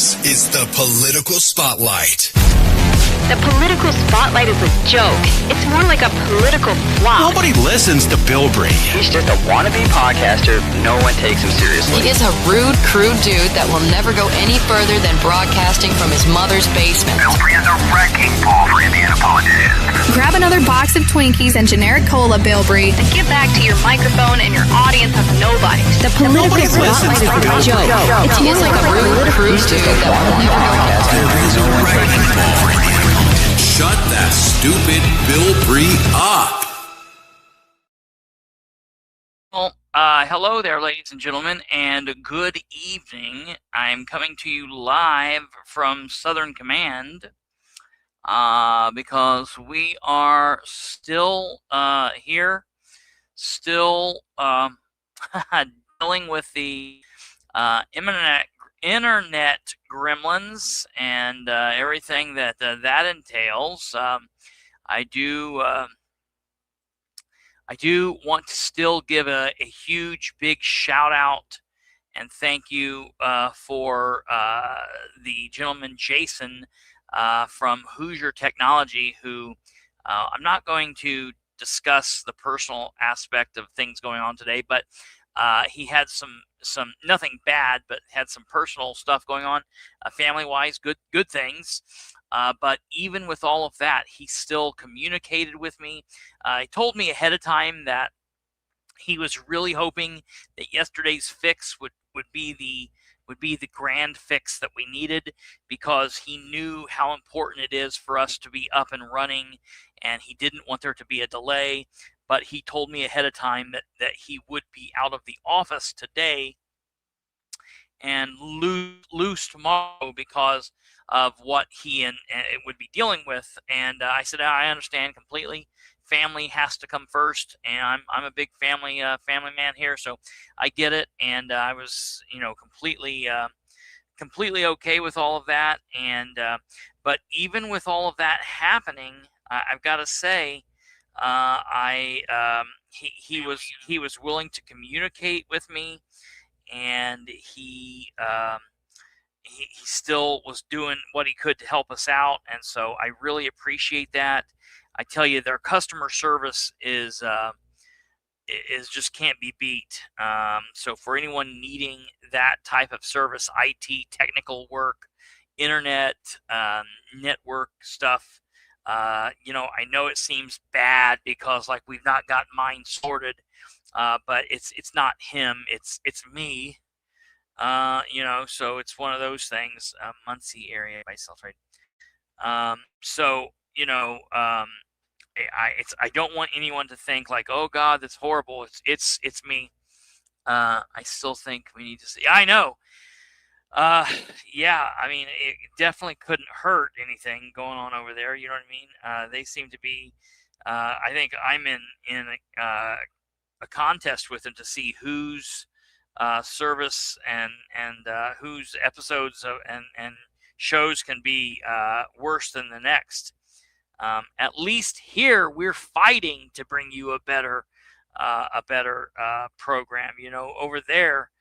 This is the Political Spotlight. The Political Spotlight is a joke. It's more like a political flop. Nobody listens to Bilbrey. He's just a wannabe podcaster. No one takes him seriously. He is a rude, crude dude that will never go any further than broadcasting from his mother's basement. Bilbrey is a wrecking ball for Indiana politicians. Grab another box of Twinkies and generic cola, Bilbrey. And get back to your microphone and your audience of nobodies. The Political Spotlight is a joke. He is like a rude, crude dude that will never go Bilbrey's a wrecking ball for Indiana. Shut that stupid Bilbrey up. Well, hello there, ladies and gentlemen, and good evening. I'm coming to you live from Southern Command because we are still here, still dealing with the internet gremlins and everything that that entails. I do want to still give a huge big shout out and thank you for the gentleman Jason from Hoosier Technology, who I'm not going to discuss the personal aspect of things going on today, but he had some nothing bad, but had some personal stuff going on, family-wise, good things. But even with all of that, he still communicated with me. He told me ahead of time that he was really hoping that yesterday's fix would be the grand fix that we needed, because he knew how important it is for us to be up and running, and he didn't want there to be a delay. But he told me ahead of time that he would be out of the office today and loose tomorrow because of what he and it would be dealing with. And I said, I understand completely. Family has to come first, and I'm a big family man here, so I get it. And I was, completely okay with all of that. And but even with all of that happening, I've got to say, he was willing to communicate with me, and he still was doing what he could to help us out, and so I really appreciate that. I tell you, their customer service is just can't be beat. So for anyone needing that type of service, IT, technical work, internet, network stuff, I know it seems bad because we've not got mine sorted, but it's not him, it's me. So it's one of those things. Muncie area myself, right? I don't want anyone to think oh God, that's horrible. It's me. I still think we need to see. I know. Yeah, I mean, it definitely couldn't hurt anything going on over there. You know what I mean? They seem to be. I think I'm in a contest with them to see whose service and whose episodes and shows can be worse than the next. At least here we're fighting to bring you a better program. Over there,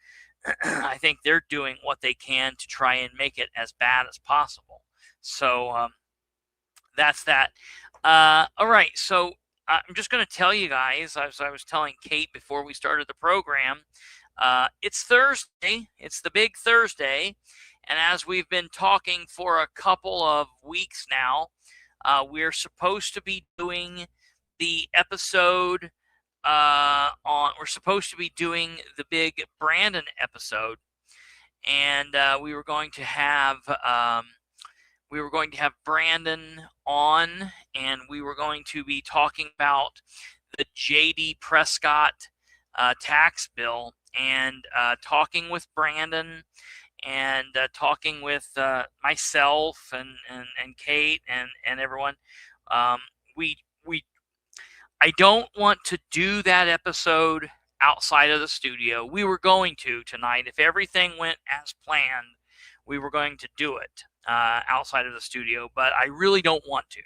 I think they're doing what they can to try and make it as bad as possible. So that's that. All right, so I'm just going to tell you guys, as I was telling Kate before we started the program, it's Thursday. It's the big Thursday. And as we've been talking for a couple of weeks now, we're supposed to be doing the episode we're supposed to be doing the big Brandon episode, and we were going to have Brandon on, and we were going to be talking about the J.D. Prescott tax bill, and talking with Brandon, and talking with myself and Kate and everyone. I don't want to do that episode outside of the studio. We were going to tonight. If everything went as planned, we were going to do it outside of the studio, but I really don't want to.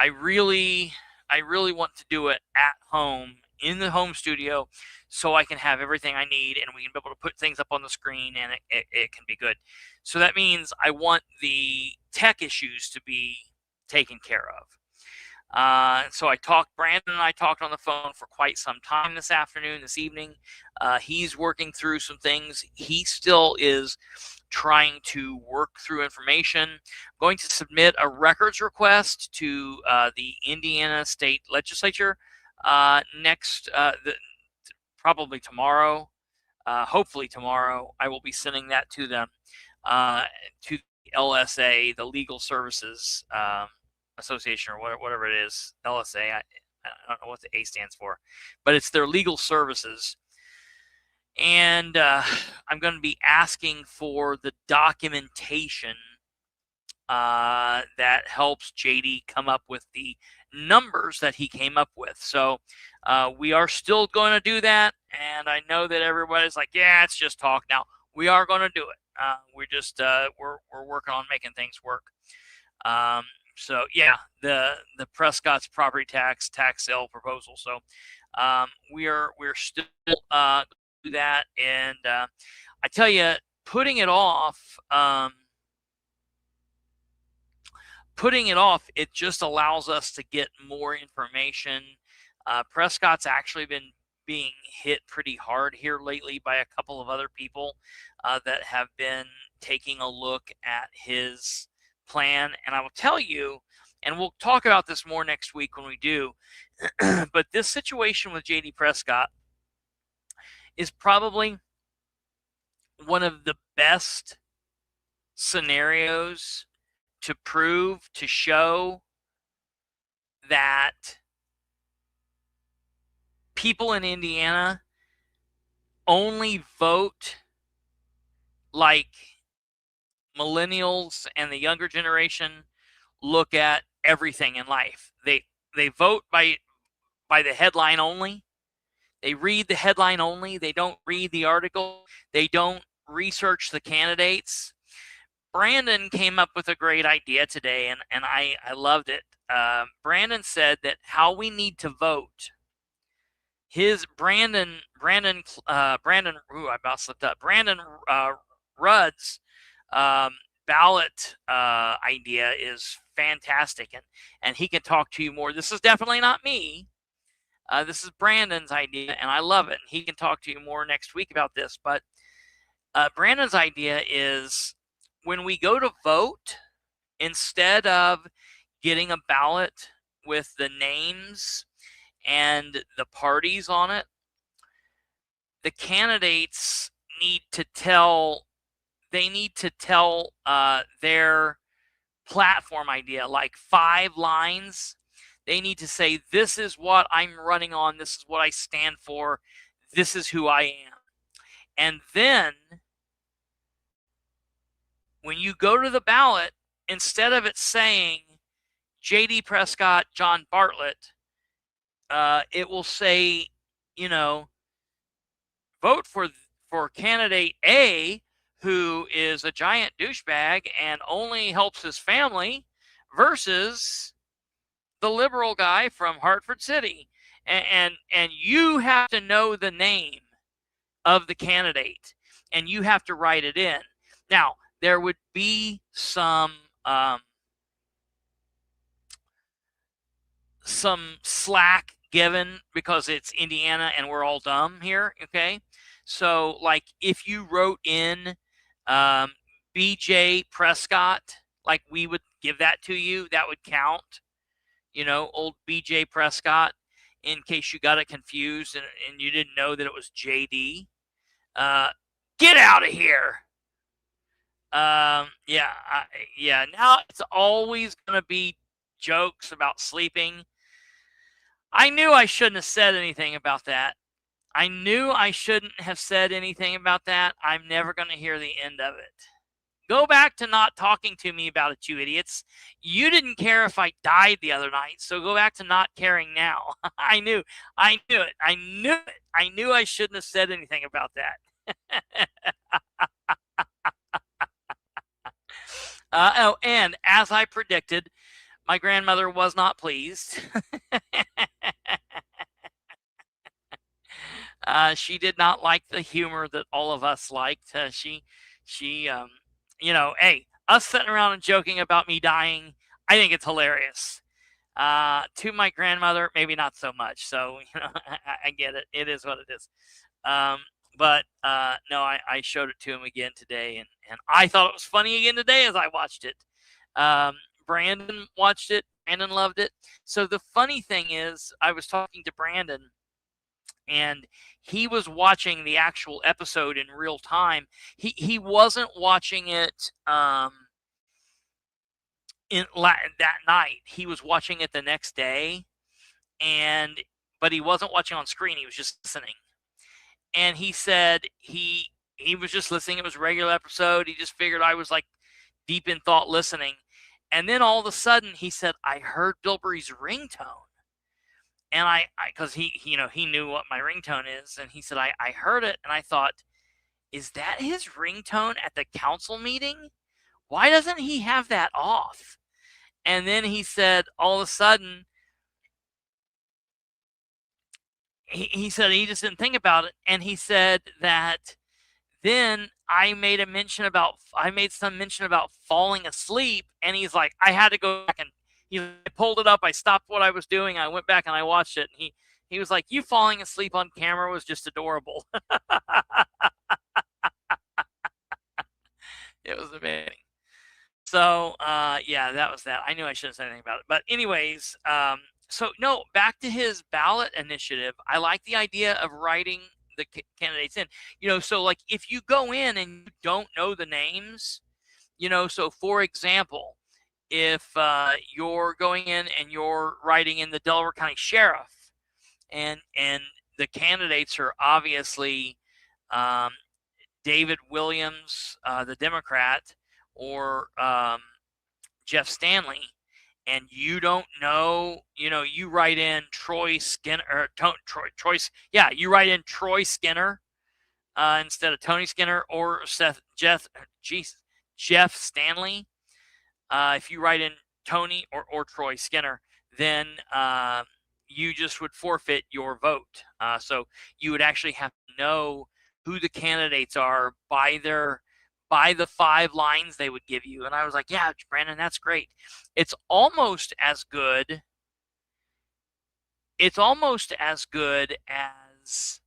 I really want to do it at home in the home studio so I can have everything I need and we can be able to put things up on the screen and it can be good. So that means I want the tech issues to be taken care of. So Brandon and I talked on the phone for quite some time this evening. He's working through some things. He still is trying to work through information. I'm going to submit a records request to the Indiana State Legislature probably tomorrow. Hopefully tomorrow, I will be sending that to them, to the LSA, the Legal Services Association, or whatever it is. LSA, I don't know what the A stands for, but it's their legal services. And I'm going to be asking for the documentation that helps JD come up with the numbers that he came up with. So we are still going to do that. And I know that everybody's like, yeah, it's just talk now. We are going to do it. We're working on making things work. So yeah, the Prescott's property tax sale proposal. So we're still do that, and I tell you, putting it off, it just allows us to get more information. Prescott's actually been being hit pretty hard here lately by a couple of other people that have been taking a look at his plan. And I will tell you, and we'll talk about this more next week when we do, but this situation with J.D. Prescott is probably one of the best scenarios to show that people in Indiana only vote like millennials and the younger generation look at everything in life. They vote by the headline only. They read the headline only. They don't read the article. They don't research the candidates. Brandon came up with a great idea today, and I loved it. Brandon said that how we need to vote. Brandon Rudd's ballot idea is fantastic, and he can talk to you more. This is definitely not me. This is Brandon's idea, and I love it. He can talk to you more next week about this, but Brandon's idea is when we go to vote, instead of getting a ballot with the names and the parties on it, the candidates need to tell their platform idea, like 5 lines. They need to say, this is what I'm running on. This is what I stand for. This is who I am. And then when you go to the ballot, instead of it saying J.D. Prescott, John Bartlett, it will say, vote for candidate A, who is a giant douchebag and only helps his family, versus the liberal guy from Hartford City. And you have to know the name of the candidate, and you have to write it in. Now, there would be some slack given because it's Indiana and we're all dumb here, okay? So, like, if you wrote in B.J. Prescott, like, we would give that to you, that would count. Old B.J. Prescott, in case you got it confused and you didn't know that it was J.D. Get out of here. Now it's always going to be jokes about sleeping. I knew I shouldn't have said anything about that. I'm never going to hear the end of it. Go back to not talking to me about it, you idiots. You didn't care if I died the other night, so go back to not caring now. I knew it. I knew I shouldn't have said anything about that. And as I predicted, my grandmother was not pleased. She did not like the humor that all of us liked. She, hey, us sitting around and joking about me dying, I think it's hilarious. To my grandmother, maybe not so much. So, I get it. It is what it is. But no, I showed it to him again today, and I thought it was funny again today as I watched it. Brandon watched it. Brandon loved it. So the funny thing is, I was talking to Brandon, and he was watching the actual episode in real time. He wasn't watching it that night. He was watching it the next day, but he wasn't watching on screen. He was just listening. And he said he was just listening. It was a regular episode. He just figured I was like deep in thought listening. And then all of a sudden he said, I heard Bilbrey's ringtone. And because he knew what my ringtone is. And he said, I heard it. And I thought, is that his ringtone at the council meeting? Why doesn't he have that off? And then he said, all of a sudden, he said he just didn't think about it. And he said that then I made some mention about falling asleep. And he's like, I had to go back, and he pulled it up. I stopped what I was doing. I went back and I watched it. And he was like, you falling asleep on camera was just adorable. It was amazing. So, yeah, that was that. I knew I shouldn't say anything about it. But anyways, so no, back to his ballot initiative. I like the idea of writing the candidates in. So like if you go in and you don't know the names, so for example, if you're going in and you're writing in the Delaware County Sheriff, and the candidates are obviously David Williams, the Democrat, or Jeff Stanley, and you don't know, you write in Troy Skinner, or you write in Troy Skinner instead of Tony Skinner, or Jeff Stanley. If you write in Tony or Troy Skinner, then you just would forfeit your vote. So you would actually have to know who the candidates are by the 5 lines they would give you. And I was like, yeah, Brandon, that's great. It's almost as good as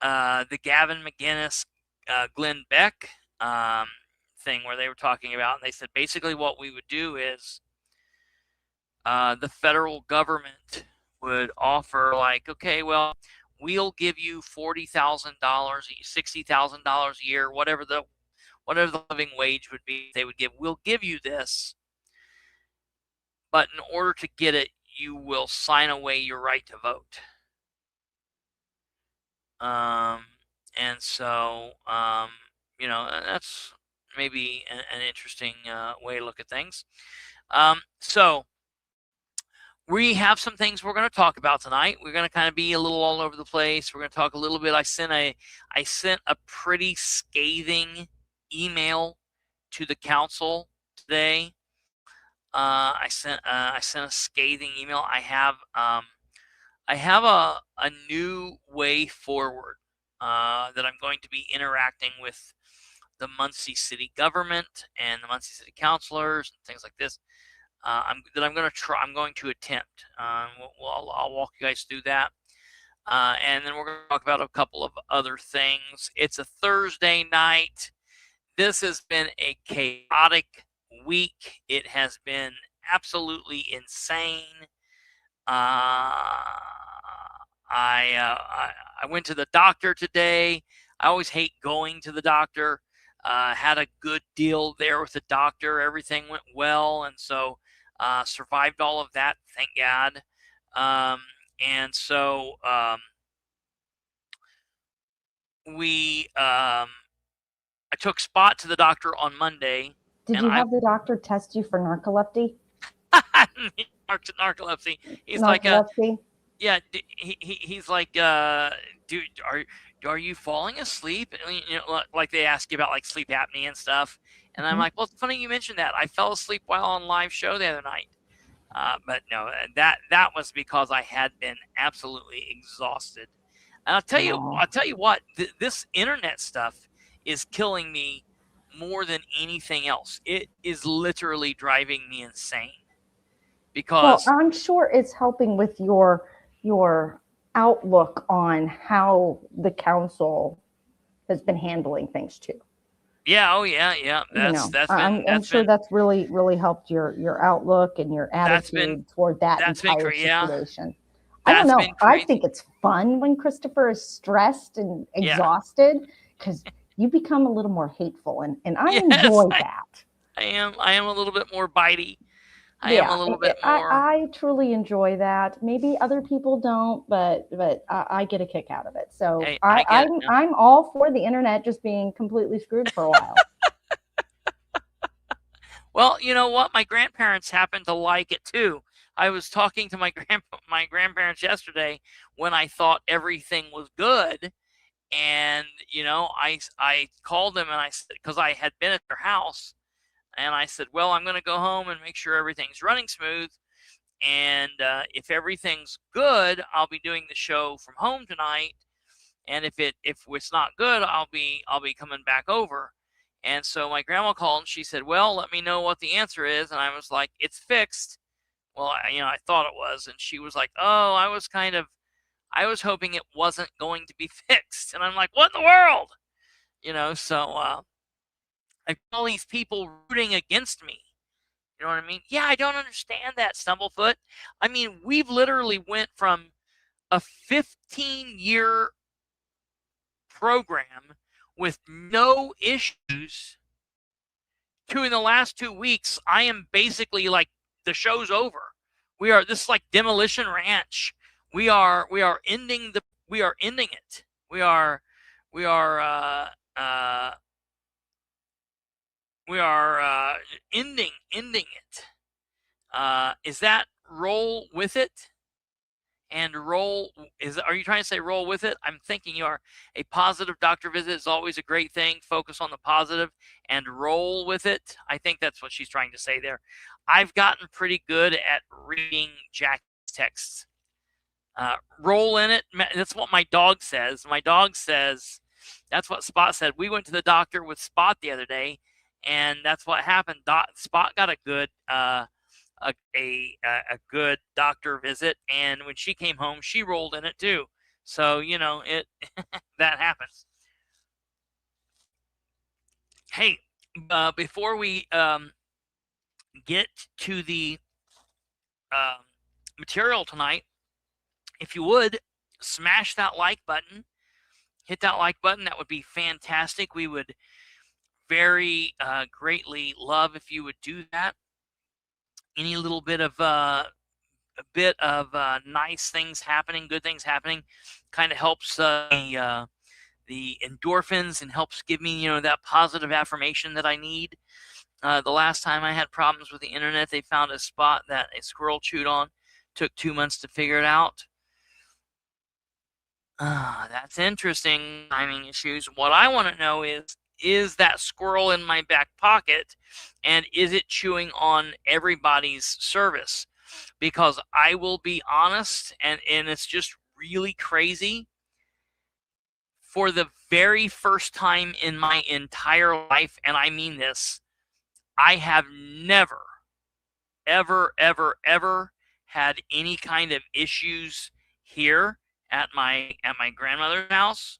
the Gavin McGinnis, Glenn Beck thing where they were talking about, and they said basically what we would do is the federal government would offer, like, okay, well, we'll give you $40,000, $60,000 a year, whatever the living wage would be. They would we'll give you this, but in order to get it, you will sign away your right to vote. And so, that's maybe an interesting way to look at things. So we have some things we're going to talk about tonight. We're going to kind of be a little all over the place. We're going to talk a little bit. I sent a pretty scathing email to the council today. I sent a scathing email. I have a new way forward that I'm going to be interacting with the Muncie City government and the Muncie City councilors and things like this. I'm going to attempt. I'll walk you guys through that. And then we're going to talk about a couple of other things. It's a Thursday night. This has been a chaotic week. It has been absolutely insane. I went to the doctor today. I always hate going to the doctor. Had a good deal there with the doctor. Everything went well, and so survived all of that, thank God. And so I took Spot to the doctor on Monday. Did you have the doctor test you for narcolepsy? Narcolepsy. He's narcolepsy? like, yeah. He's like, dude, are you falling asleep? Like they ask you about like sleep apnea and stuff. And I'm like, well, it's funny you mentioned that. I fell asleep while on live show the other night. But no, that was because I had been absolutely exhausted. And I'll tell you what, this internet stuff is killing me more than anything else. It is literally driving me insane. Because I'm sure it's helping with your outlook on how the council has been handling things too. Yeah, oh yeah. I'm sure that's really helped your outlook and your attitude toward that entire situation. I don't know. I think it's fun when Kristopher is stressed and exhausted, because you become a little more hateful, and I enjoy that. I am a little bit more bitey. I am a little bit more. I truly enjoy that. Maybe other people don't, but I get a kick out of it. So hey, I'm all for the internet just being completely screwed for a while. Well, you know what? My grandparents happen to like it too. I was talking to my grandparents yesterday when I thought everything was good, and I called them and I said, because I had been at their house. And I said, well, I'm going to go home and make sure everything's running smooth. And if everything's good, I'll be doing the show from home tonight. And if it's not good, I'll be coming back over. And so my grandma called and she said, well, let me know what the answer is. And I was like, it's fixed. Well, I thought it was. And she was like, oh, I was hoping it wasn't going to be fixed. And I'm like, what in the world? So I feel all these people rooting against me. You know what I mean? Yeah, I don't understand that, Stumblefoot. I mean, we've literally went from a 15-year program with no issues to, in the last 2 weeks, I am basically like, the show's over. This is like Demolition Ranch. We are ending it. We are ending it. Is that roll with it? And are you trying to say roll with it? I'm thinking you are. A positive doctor visit is always a great thing. Focus on the positive and roll with it. I think that's what she's trying to say there. I've gotten pretty good at reading Jackie's texts. Roll in it. That's what my dog says. My dog says, that's what Spot said. We went to the doctor with Spot the other day, and that's what happened. Spot got a good a good doctor visit, and when she came home, she rolled in it too. So it that happens. Hey, before we get to the material tonight, if you would smash that like button, hit that like button. That would be fantastic. We would very greatly love if you would do that. Any little bit of nice things happening, good things happening, kind of helps the endorphins and helps give me that positive affirmation that I need. The last time I had problems with the internet, they found a spot that a squirrel chewed on. Took 2 months to figure it out. That's interesting. Timing issues. What I want to know is that squirrel in my back pocket, and is it chewing on everybody's service? Because I will be honest, and it's just really crazy. For the very first time in my entire life, and I mean this, I have never, ever, ever, ever had any kind of issues here at my grandmother's house.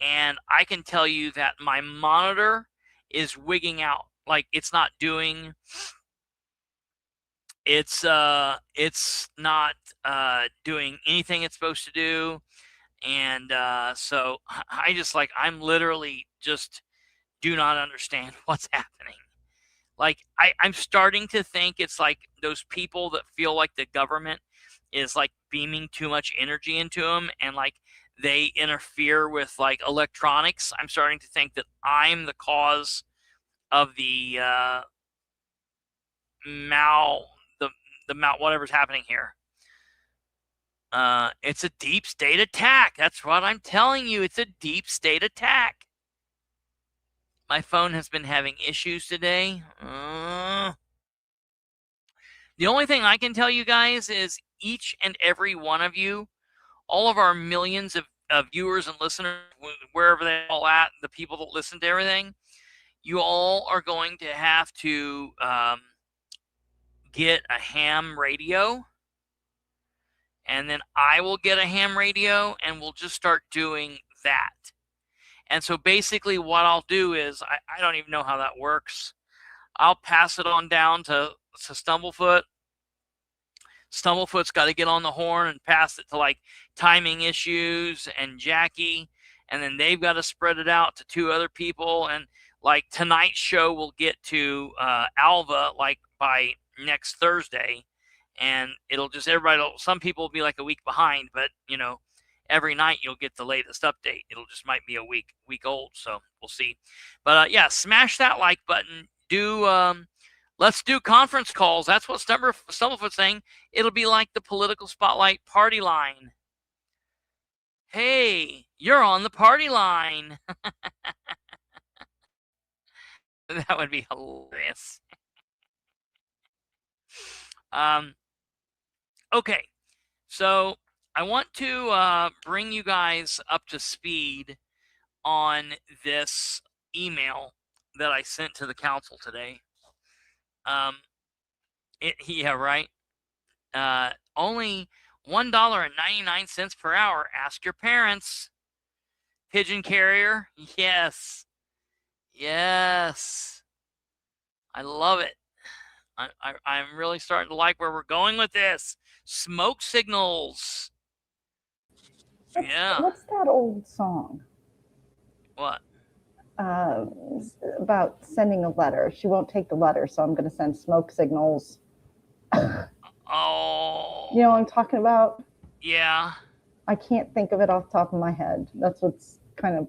And I can tell you that my monitor is wigging out. Like, it's not doing not doing anything it's supposed to do. And so I'm literally just do not understand what's happening. Like, I'm starting to think it's like those people that feel like the government is like beaming too much energy into them, and like they interfere with like electronics. I'm starting to think that I'm the cause of the whatever's happening here. It's a deep state attack. That's what I'm telling you. It's a deep state attack. My phone has been having issues today. The only thing I can tell you guys is each and every one of you, all of our millions of viewers and listeners, wherever they're all at, the people that listen to everything, you all are going to have to get a ham radio. And then I will get a ham radio, and we'll just start doing that. And so basically what I'll do is, I don't even know how that works. I'll pass it on down to Stumblefoot. Stumblefoot's got to get on the horn and pass it to like Timing Issues and Jackie. And then they've got to spread it out to 2 other people. And like tonight's show will get to Alva like by next Thursday. And it'll just, some people will be like a week behind, but every night you'll get the latest update. It'll just might be a week old, so we'll see. But yeah, smash that like button. Let's do conference calls. That's what Stumblefoot's saying. It'll be like the political spotlight party line. Hey, you're on the party line. That would be hilarious. Okay, so I want to bring you guys up to speed on this email that I sent to the council today. Yeah, right. Only $1.99 per hour. Ask your parents. Pigeon carrier. Yes. I love it. I'm really starting to like where we're going with this. Smoke signals. What's that old song? What? About sending a letter. She won't take the letter, so I'm going to send smoke signals. Oh. You know what I'm talking about? Yeah. I can't think of it off the top of my head. That's what's kind of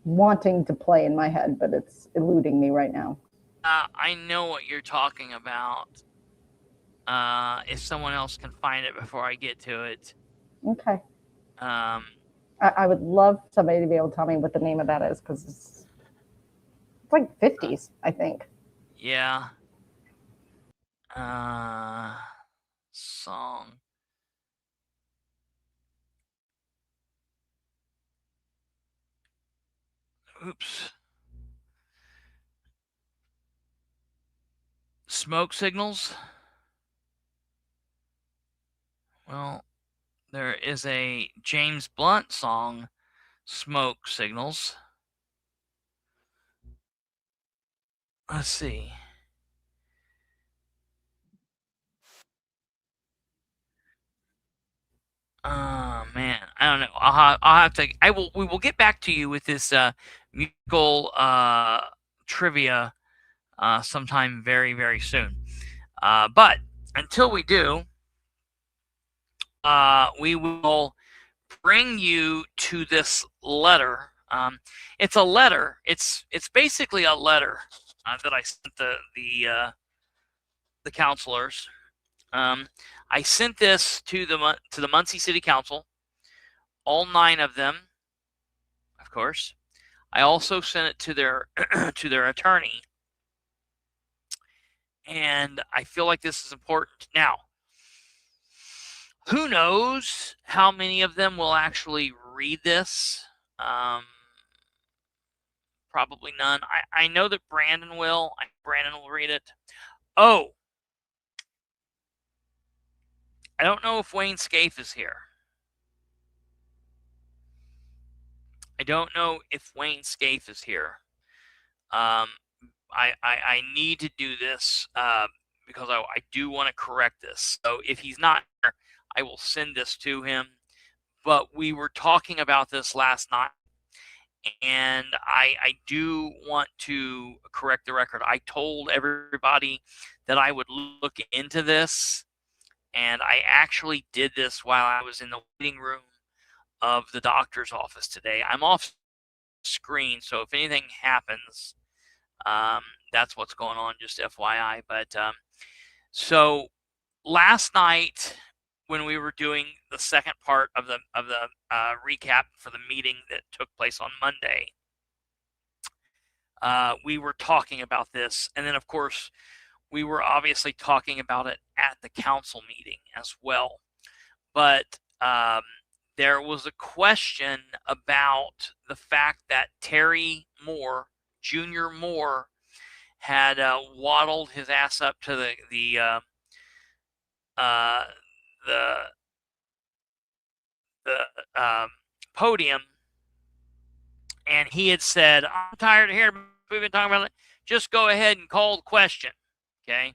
wanting to play in my head, but it's eluding me right now. I know what you're talking about. If someone else can find it before I get to it. Okay. I would love somebody to be able to tell me what the name of that is, because it's like 50s, I think. Yeah. Song. Oops. Smoke signals. Well, there is a James Blunt song, Smoke Signals. Let's see. Man, I don't know. I'll have to. We will get back to you with this musical trivia sometime very, very soon. But until we do, we will bring you to this letter. It's a letter. It's basically a letter that I sent the counselors. I sent this to the Muncie City Council, all 9 of them, of course. I also sent it to their to their attorney, and I feel like this is important. Now, who knows how many of them will actually read this? Probably none. I know that Brandon will. Brandon will read it. Oh, I don't know if Wayne Scaife is here. I don't know if Wayne Scaife is here. I need to do this because I do want to correct this. So if he's not here, I will send this to him. But we were talking about this last night, and I do want to correct the record. I told everybody that I would look into this, and I actually did this while I was in the waiting room of the doctor's office today. I'm off screen, so if anything happens, that's what's going on, just FYI. But so last night, when we were doing the second part of the recap for the meeting that took place on Monday, we were talking about this, and then of course we were obviously talking about it at the council meeting as well. But there was a question about the fact that Terry Moore, Junior Moore, had waddled his ass up to the podium, and he had said, "I'm tired of hearing we've been talking about it. Just go ahead and call the question." Okay.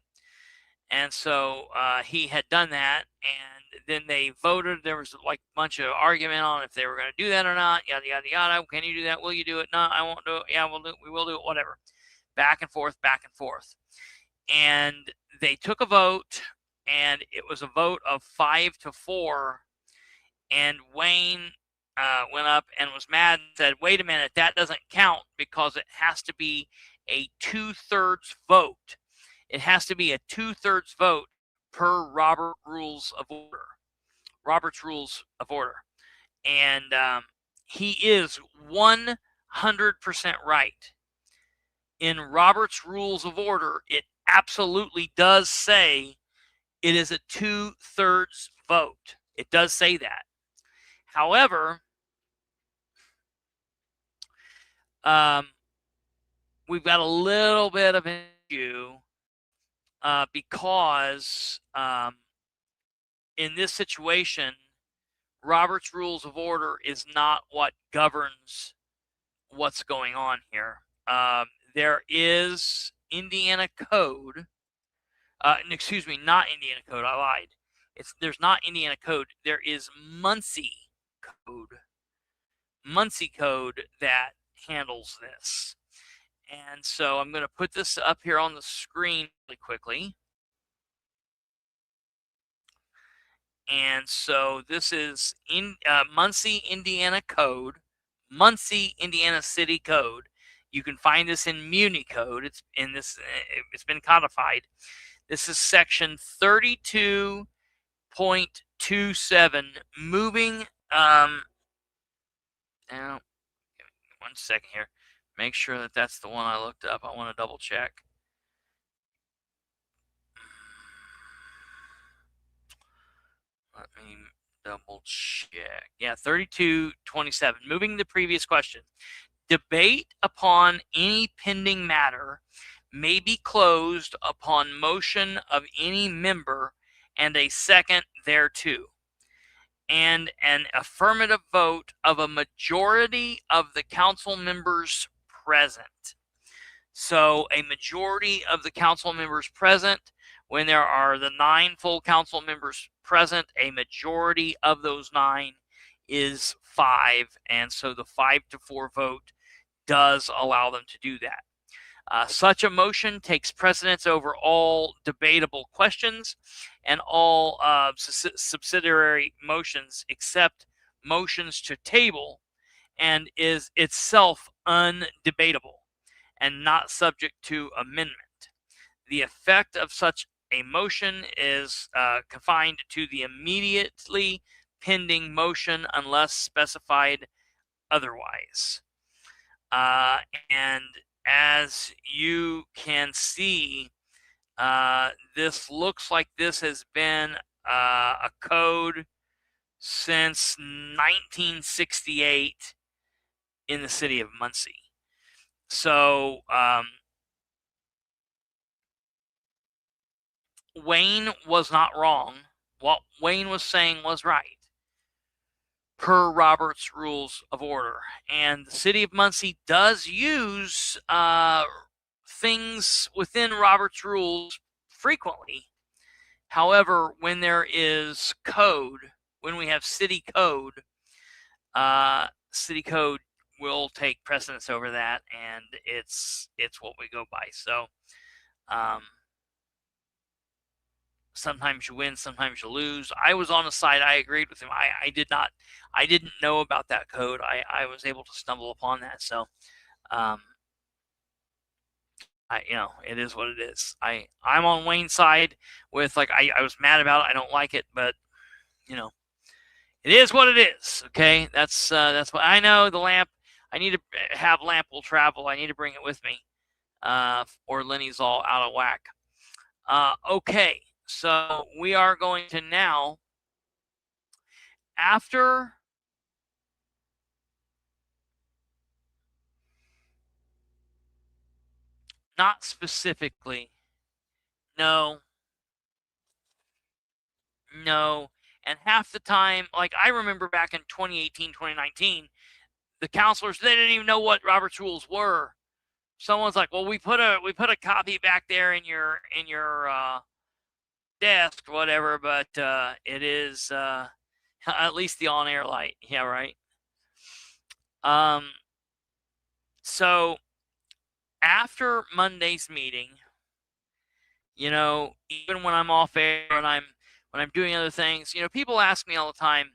And so he had done that, and then they voted. There was like a bunch of argument on if they were going to do that or not. Yada yada yada. Can you do that? Will you do it? No, I won't do it. Yeah, we will do it. Whatever. Back and forth, back and forth. And they took a vote, and it was a vote of 5-4. And Wayne went up and was mad and said, "Wait a minute, that doesn't count because it has to be a 2/3 vote. It has to be a 2/3 vote per Robert's Rules of Order." And he is 100% right. In Robert's Rules of Order, it absolutely does say it is a 2/3 vote. It does say that. However, we've got a little bit of an issue because in this situation, Robert's Rules of Order is not what governs what's going on here. There is Indiana Code. Excuse me, not Indiana Code. I lied. There's not Indiana Code. There is Muncie Code. Muncie Code that handles this. And so I'm going to put this up here on the screen really quickly. And so this is in Muncie, Indiana Code, Muncie, Indiana City Code. You can find this in Muni Code. It's in this. It's been codified. This is section 32.27. Moving. Now, give me 1 second here. Make sure that that's the one I looked up. I want to double check. Let me double check. Yeah, 32.27. Moving the previous question. Debate upon any pending matter may be closed upon motion of any member and a second thereto, and an affirmative vote of a majority of the council members present. So a majority of the council members present, when there are the 9 full council members present, a majority of those 9 is 5. And so the 5-4 vote does allow them to do that. Such a motion takes precedence over all debatable questions and all subsidiary motions except motions to table, and is itself undebatable and not subject to amendment. The effect of such a motion is confined to the immediately pending motion unless specified otherwise. And as you can see, this looks like this has been a code since 1968 in the city of Muncie. So Wayne was not wrong. What Wayne was saying was right, per Robert's Rules of Order. And the city of Muncie does use things within Robert's Rules frequently. However, when there is code, when we have city code will take precedence over that, and it's what we go by. So sometimes you win, sometimes you lose. I was on the side. I agreed with him. I didn't know about that code. I was able to stumble upon that. So, it is what it is. I'm on Wayne's side with, like, I was mad about it. I don't like it, but it is what it is. Okay. That's what I know. The lamp, I need to have lamp will travel. I need to bring it with me. Or Lenny's all out of whack. Okay. So we are going to now, after Not specifically. No. And half the time, like I remember back in 2018, 2019, the counselors, they didn't even know what Robert's rules were. Someone's like, well, we put a copy back there in your desk, whatever, but it is at least the on-air light. Yeah, right. So after Monday's meeting, even when I'm off air and when I'm doing other things, people ask me all the time,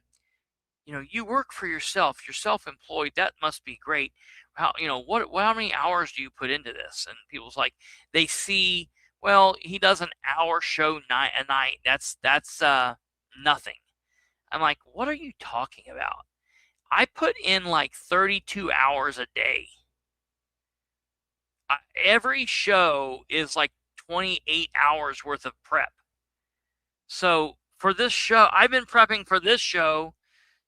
you work for yourself, you're self-employed, that must be great. How many hours do you put into this? And people's like, they see, well, he does an hour show a night. That's nothing. I'm like, what are you talking about? I put in like 32 hours a day. Every show is like 28 hours worth of prep. So for this show, I've been prepping for this show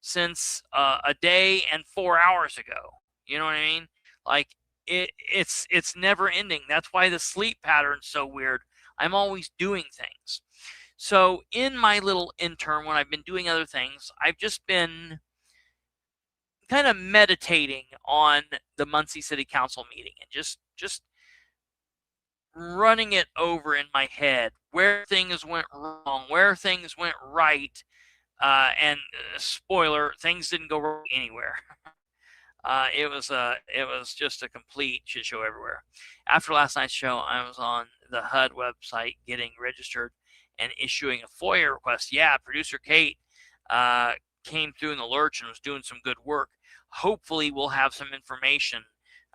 since a day and 4 hours ago. You know what I mean? Like it's never ending. That's why the sleep pattern's so weird. I'm always doing things. So in my little intern, when I've been doing other things, I've just been kind of meditating on the Muncie City Council meeting and just running it over in my head, where things went wrong, where things went right, and spoiler, things didn't go wrong anywhere. It was just a complete shit show everywhere. After last night's show, I was on the HUD website getting registered and issuing a FOIA request. Yeah, producer Kate came through in the lurch and was doing some good work. Hopefully, we'll have some information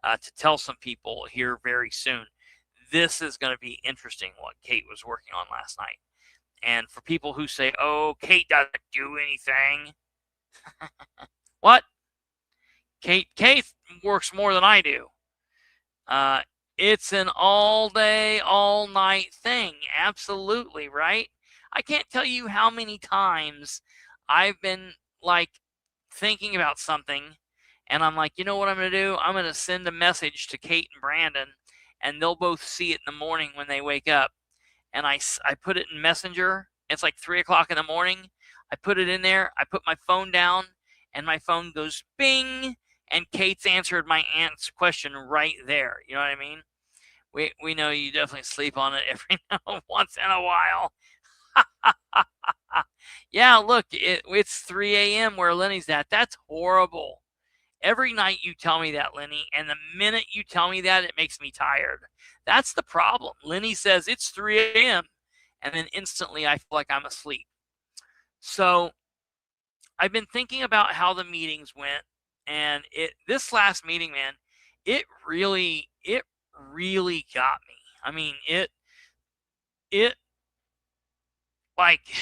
to tell some people here very soon. This is going to be interesting, what Kate was working on last night. And for people who say, oh, Kate doesn't do anything. What? Kate works more than I do. It's an all day, all night thing. Absolutely, right? I can't tell you how many times I've been like thinking about something and I'm like, you know what I'm going to do? I'm going to send a message to Kate and Brandon and they'll both see it in the morning when they wake up. And I put it in Messenger. It's like 3 o'clock in the morning. I put it in there. I put my phone down and my phone goes bing. And Kate's answered my aunt's question right there. You know what I mean? We know you definitely sleep on it every once in a while. Yeah, look, it's 3 a.m. where Lenny's at. That's horrible. Every night you tell me that, Lenny, and the minute you tell me that, it makes me tired. That's the problem. Lenny says it's 3 a.m., and then instantly I feel like I'm asleep. So I've been thinking about how the meetings went, and this last meeting, man, it really got me. I mean, it like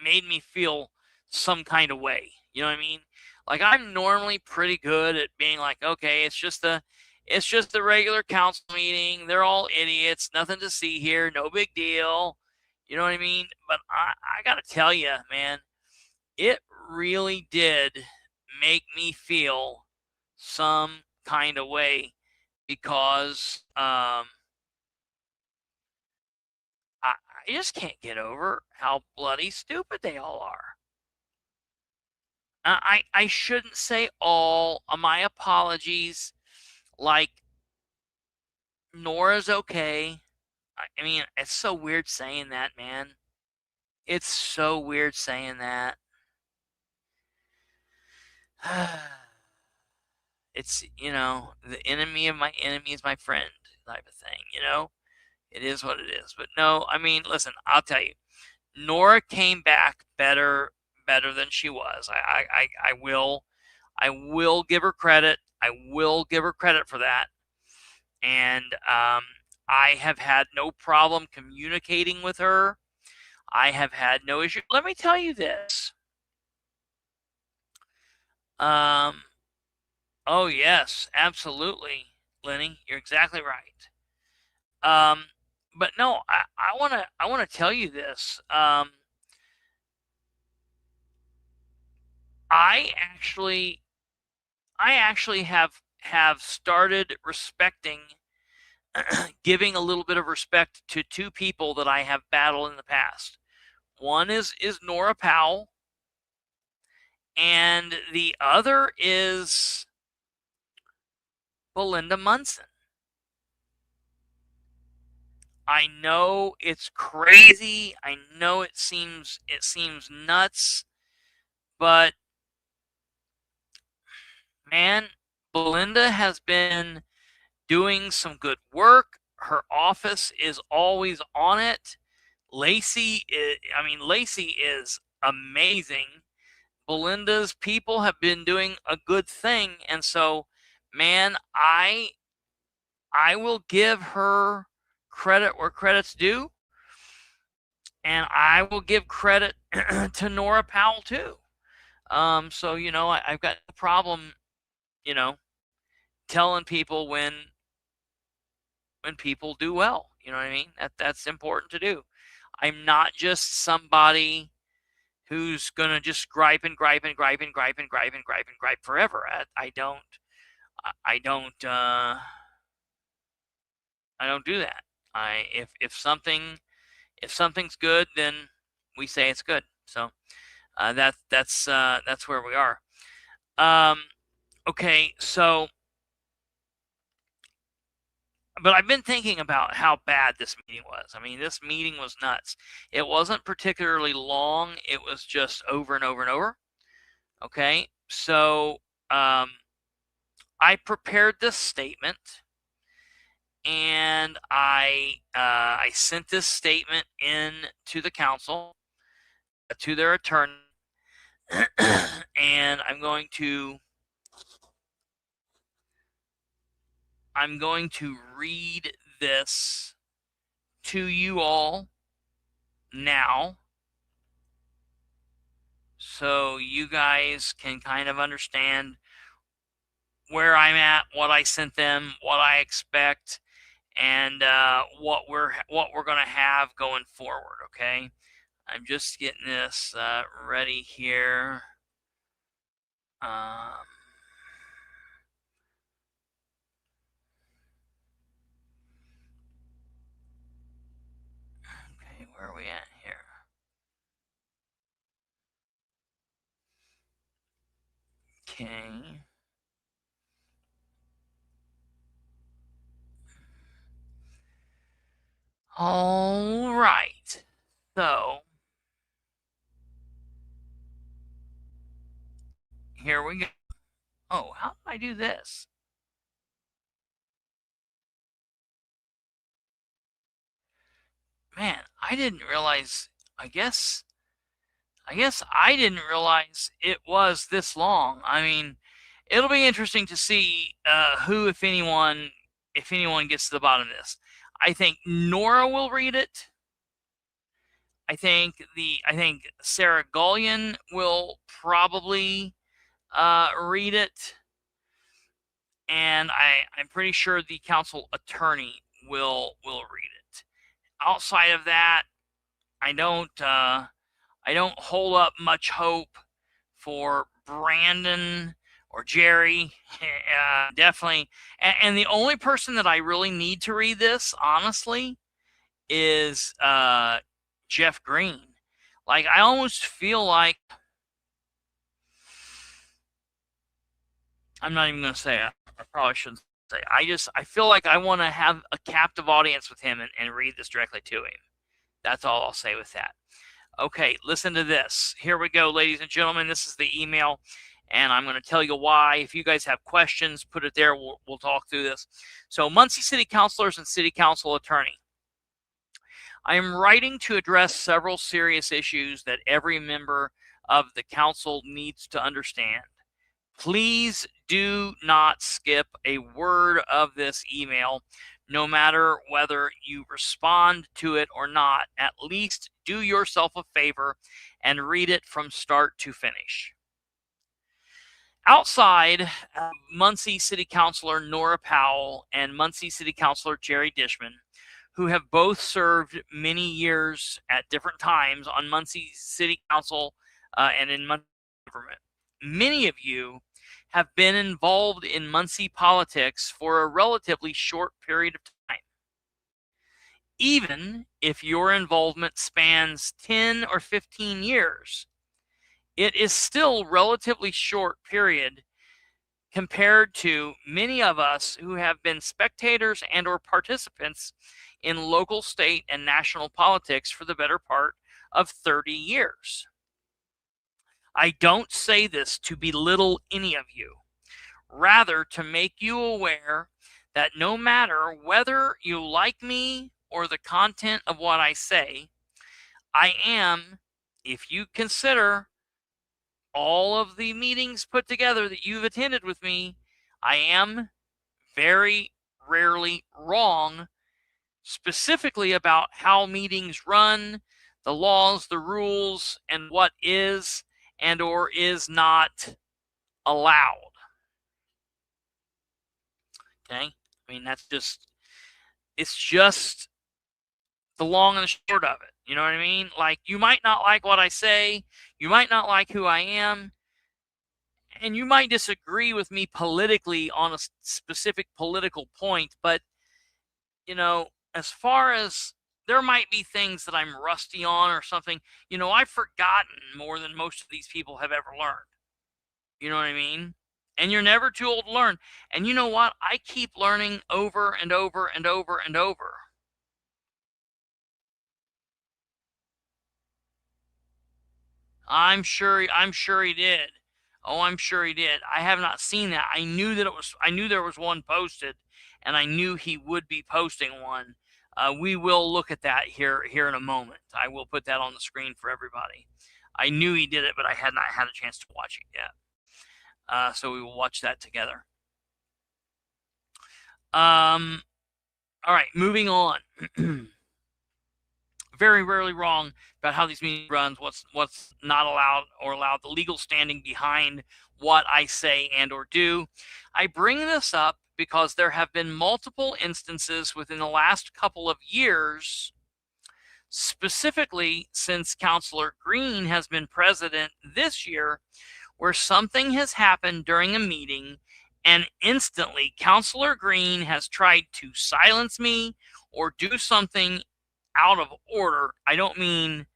made me feel some kind of way. You know what I mean? Like I'm normally pretty good at being like, okay, it's just a regular council meeting. They're all idiots. Nothing to see here. No big deal. You know what I mean? But I got to tell you, man, it really did make me feel some kind of way because I just can't get over how bloody stupid they all are. I shouldn't say all. My apologies. Like, Nora's okay. I mean, it's so weird saying that, man. It's so weird saying that. It's, the enemy of my enemy is my friend type of thing, It is what it is. But no, I mean, listen, I'll tell you. Nora came back better than she was. I will give her credit. I will give her credit for that. And I have had no problem communicating with her. I have had no issue. Let me tell you this. Oh yes, absolutely, Lenny. You're exactly right. But no, I wanna tell you this. I actually have started respecting giving a little bit of respect to two people that I have battled in the past. One is Nora Powell, and the other is Belinda Munson. I know it's crazy. I know it seems nuts, but man, Belinda has been doing some good work. Her office is always on it. Lacey is amazing. Belinda's people have been doing a good thing, and so, man, I will give her credit where credit's due, and I will give credit to Nora Powell too. So I've got the problem, telling people when people do well. You know what I mean? That's important to do. I'm not just somebody who's gonna just gripe and gripe and gripe and gripe and gripe and gripe and gripe forever. I don't do that. If something's good, then we say it's good. So that's where we are. Okay, so, but I've been thinking about how bad this meeting was. I mean, this meeting was nuts. It wasn't particularly long. It was just over and over and over. Okay, so I prepared this statement, and I sent this statement in to the council, to their attorney, and I'm going to read this to you all now, so you guys can kind of understand where I'm at, what I sent them, what I expect, and what we're going to have going forward. Okay, I'm just getting this ready here. Okay, where are we at here? Okay. All right. So here we go. Oh, how did I do this? Man, I didn't realize. I guess I didn't realize it was this long. I mean, it'll be interesting to see who, if anyone, gets to the bottom of this. I think Nora will read it. I think Sarah Gullion will probably read it, and I'm pretty sure the council attorney will read it. Outside of that, I don't hold up much hope for Brandon or Jerry. Definitely, and the only person that I really need to read this, honestly, is Jeff Green. Like, I almost feel like, I'm not even going to say it. I probably shouldn't say it. I feel like I want to have a captive audience with him and read this directly to him. That's all I'll say with that. Okay, listen to this. Here we go, ladies and gentlemen. This is the email, and I'm going to tell you why. If you guys have questions, put it there. We'll talk through this. So, Muncie City Councilors and City Council Attorney, I am writing to address several serious issues that every member of the council needs to understand. Please do not skip a word of this email, no matter whether you respond to it or not. At least do yourself a favor and read it from start to finish. Outside Muncie City Councilor Nora Powell and Muncie City Councilor Jerry Dishman, who have both served many years at different times on Muncie City Council and in Muncie government, many of you have been involved in Muncie politics for a relatively short period of time. even if your involvement spans 10 or 15 years, it is still a relatively short period compared to many of us who have been spectators and or participants in local, state, and national politics for the better part of 30 years. I don't say this to belittle any of you, rather to make you aware that no matter whether you like me or the content of what I say, I am, if you consider all of the meetings put together that you've attended with me, I am very rarely wrong, specifically about how meetings run, the laws, the rules, and what is and or is not allowed. Okay? I mean, it's just the long and the short of it. You know what I mean? Like, you might not like what I say, you might not like who I am, and you might disagree with me politically on a specific political point, but, as far as there might be things that I'm rusty on or something, I've forgotten more than most of these people have ever learned. You know what I mean? And you're never too old to learn. And you know what? I keep learning over and over and over and over. I'm sure he did. Oh, I'm sure he did. I have not seen that. I knew there was one posted, and I knew he would be posting one. We will look at that here in a moment. I will put that on the screen for everybody. I knew he did it, but I had not had a chance to watch it yet. So we will watch that together. All right, moving on. Very rarely wrong about how these meetings runs, what's not allowed or allowed, the legal standing behind what I say and or do. I bring this up because there have been multiple instances within the last couple of years, specifically since Councilor Green has been president this year, where something has happened during a meeting and instantly Councilor Green has tried to silence me or do something out of order. I don't mean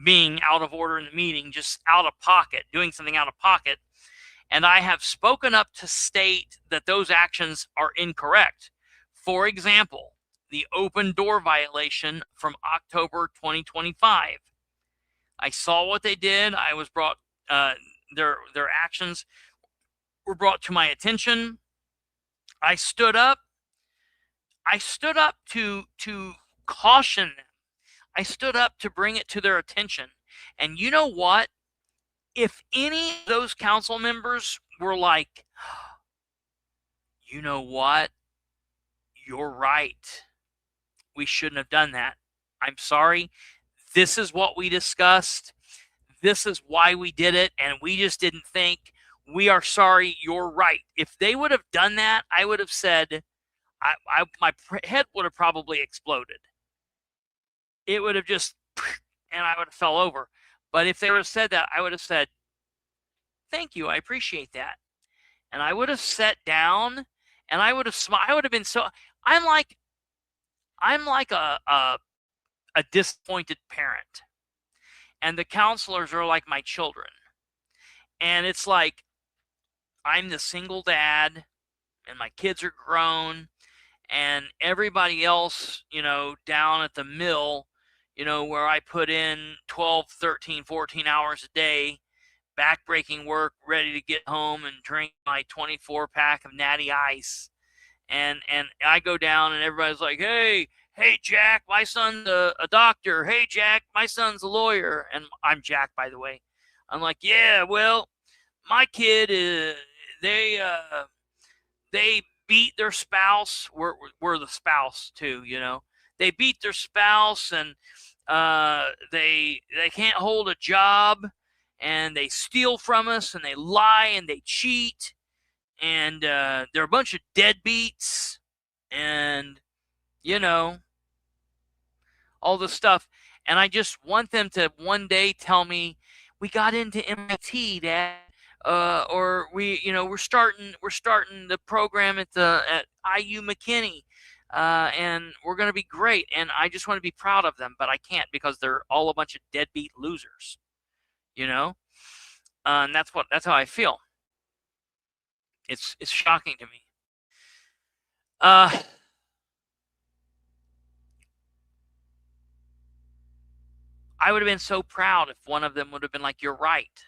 being out of order in the meeting, just out of pocket, doing something out of pocket. And I have spoken up to state that those actions are incorrect. For example, the open door violation from October 2025. I saw what they did. I was brought, their actions were brought to my attention. I stood up. To caution them. I stood up to bring it to their attention. And you know what? If any of those council members were like, you know what? You're right. We shouldn't have done that. I'm sorry. This is what we discussed. This is why we did it. And we just didn't think. We are sorry. You're right. If they would have done that, I would have said, my head would have probably exploded. It would have just, and I would have fell over. But if they would have said that, I would have said, thank you, I appreciate that. And I would have sat down, and I would have smiled. I would have been so, I'm like a disappointed parent. And the counselors are like my children. And it's like, I'm the single dad, and my kids are grown, and everybody else, down at the mill, where I put in 12, 13, 14 hours a day, back-breaking work, ready to get home and drink my 24-pack of Natty Ice. And I go down, and everybody's like, hey, Jack, my son's a doctor. Hey, Jack, my son's a lawyer. And I'm Jack, by the way. I'm like, yeah, well, my kid, they beat their spouse. We're the spouse, too, They beat their spouse, and they can't hold a job, and they steal from us, and they lie, and they cheat, and they're a bunch of deadbeats, and all this stuff. And I just want them to one day tell me, we got into MIT, Dad, or we're starting the program at IU McKinney. and we're going to be great. And I just want to be proud of them, but I can't because they're all a bunch of deadbeat losers, and that's how I feel. It's shocking to me. I would have been so proud if one of them would have been like, "You're right,"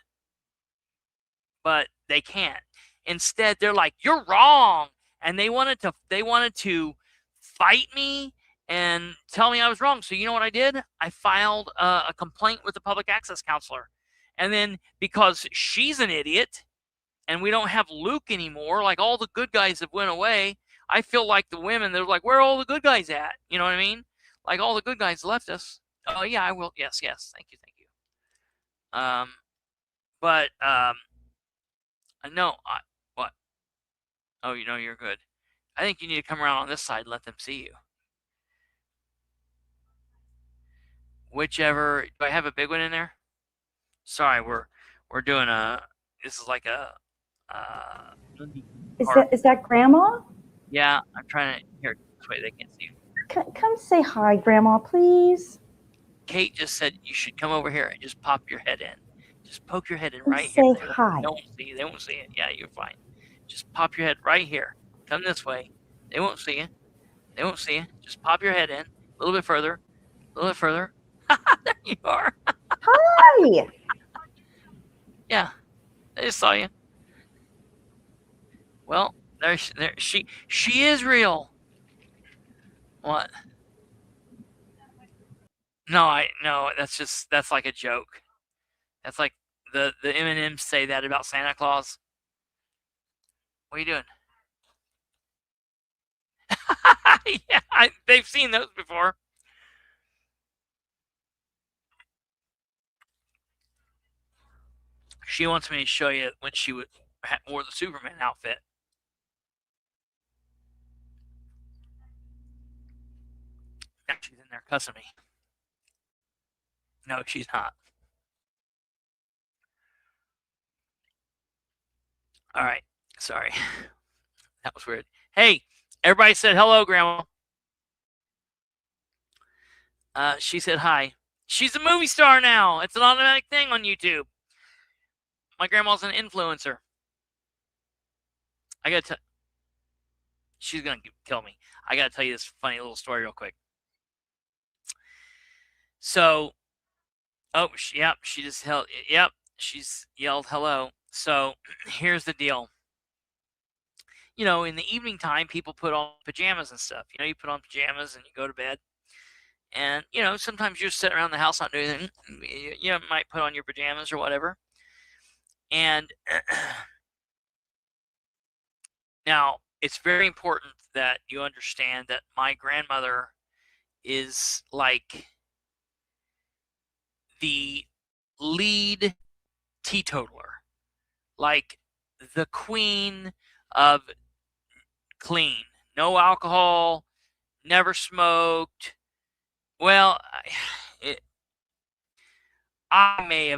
but they can't. Instead, they're like, "You're wrong," and they wanted to fight me and tell me I was wrong. So you know what I did? I filed a complaint with the public access counselor, and then because she's an idiot, and we don't have Luke anymore, like all the good guys have went away. I feel like the women, they're like, "Where are all the good guys at?" You know what I mean? Like all the good guys left us. Oh yeah, I will. Yes. Thank you. But no, what? Oh, you're good. I think you need to come around on this side and let them see you. Whichever. Do I have a big one in there? Sorry, we're doing this is like a. Is that Grandma? Yeah, I'm trying to. Here, this way they can't see you. Come say hi, Grandma, please. Kate just said you should come over here and just pop your head in. Just poke your head in right here. Say hi. They won't see you. They won't see it. Yeah, you're fine. Just pop your head right here. Come this way. They won't see you. They won't see you. Just pop your head in. A little bit further. A little bit further. There you are. Hi. Yeah, I just saw you. Well, there she is real. What? No, that's like a joke. That's like the M&Ms say that about Santa Claus. What are you doing? Yeah, they've seen those before. She wants me to show you when she wore the Superman outfit. Now she's in there cussing me. No, she's not. All right. Sorry. That was weird. Hey, everybody said hello, Grandma. She said hi. She's a movie star now. It's an automatic thing on YouTube. My grandma's an influencer. I gotta tell. She's gonna kill me. I gotta tell you this funny little story real quick. So, she just held. Yep, she's yelled hello. So here's the deal. In the evening time, people put on pajamas and stuff. You put on pajamas and you go to bed. And, sometimes you're sitting around the house not doing anything. You might put on your pajamas or whatever. And now, it's very important that you understand that my grandmother is like the lead teetotaler. Like the queen of clean. No alcohol, never smoked. Well, I may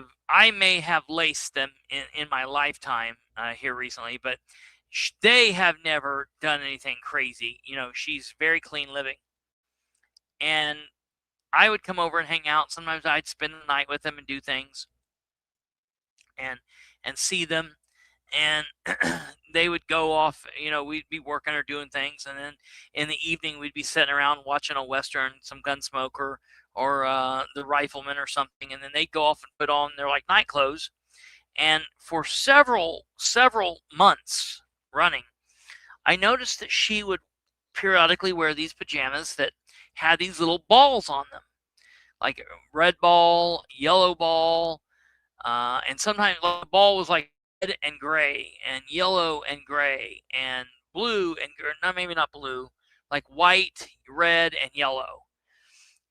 have laced them in my lifetime here recently, but they have never done anything crazy. She's very clean living. And I would come over and hang out. Sometimes I'd spend the night with them and do things and see them. And they would go off, we'd be working or doing things. And then in the evening, we'd be sitting around watching a Western, some Gunsmoke or The Rifleman or something. And then they'd go off and put on their like night clothes. And for several months running, I noticed that she would periodically wear these pajamas that had these little balls on them, like a red ball, yellow ball, and sometimes the ball was like red and gray and yellow and gray and blue and maybe not blue, like white, red, and yellow.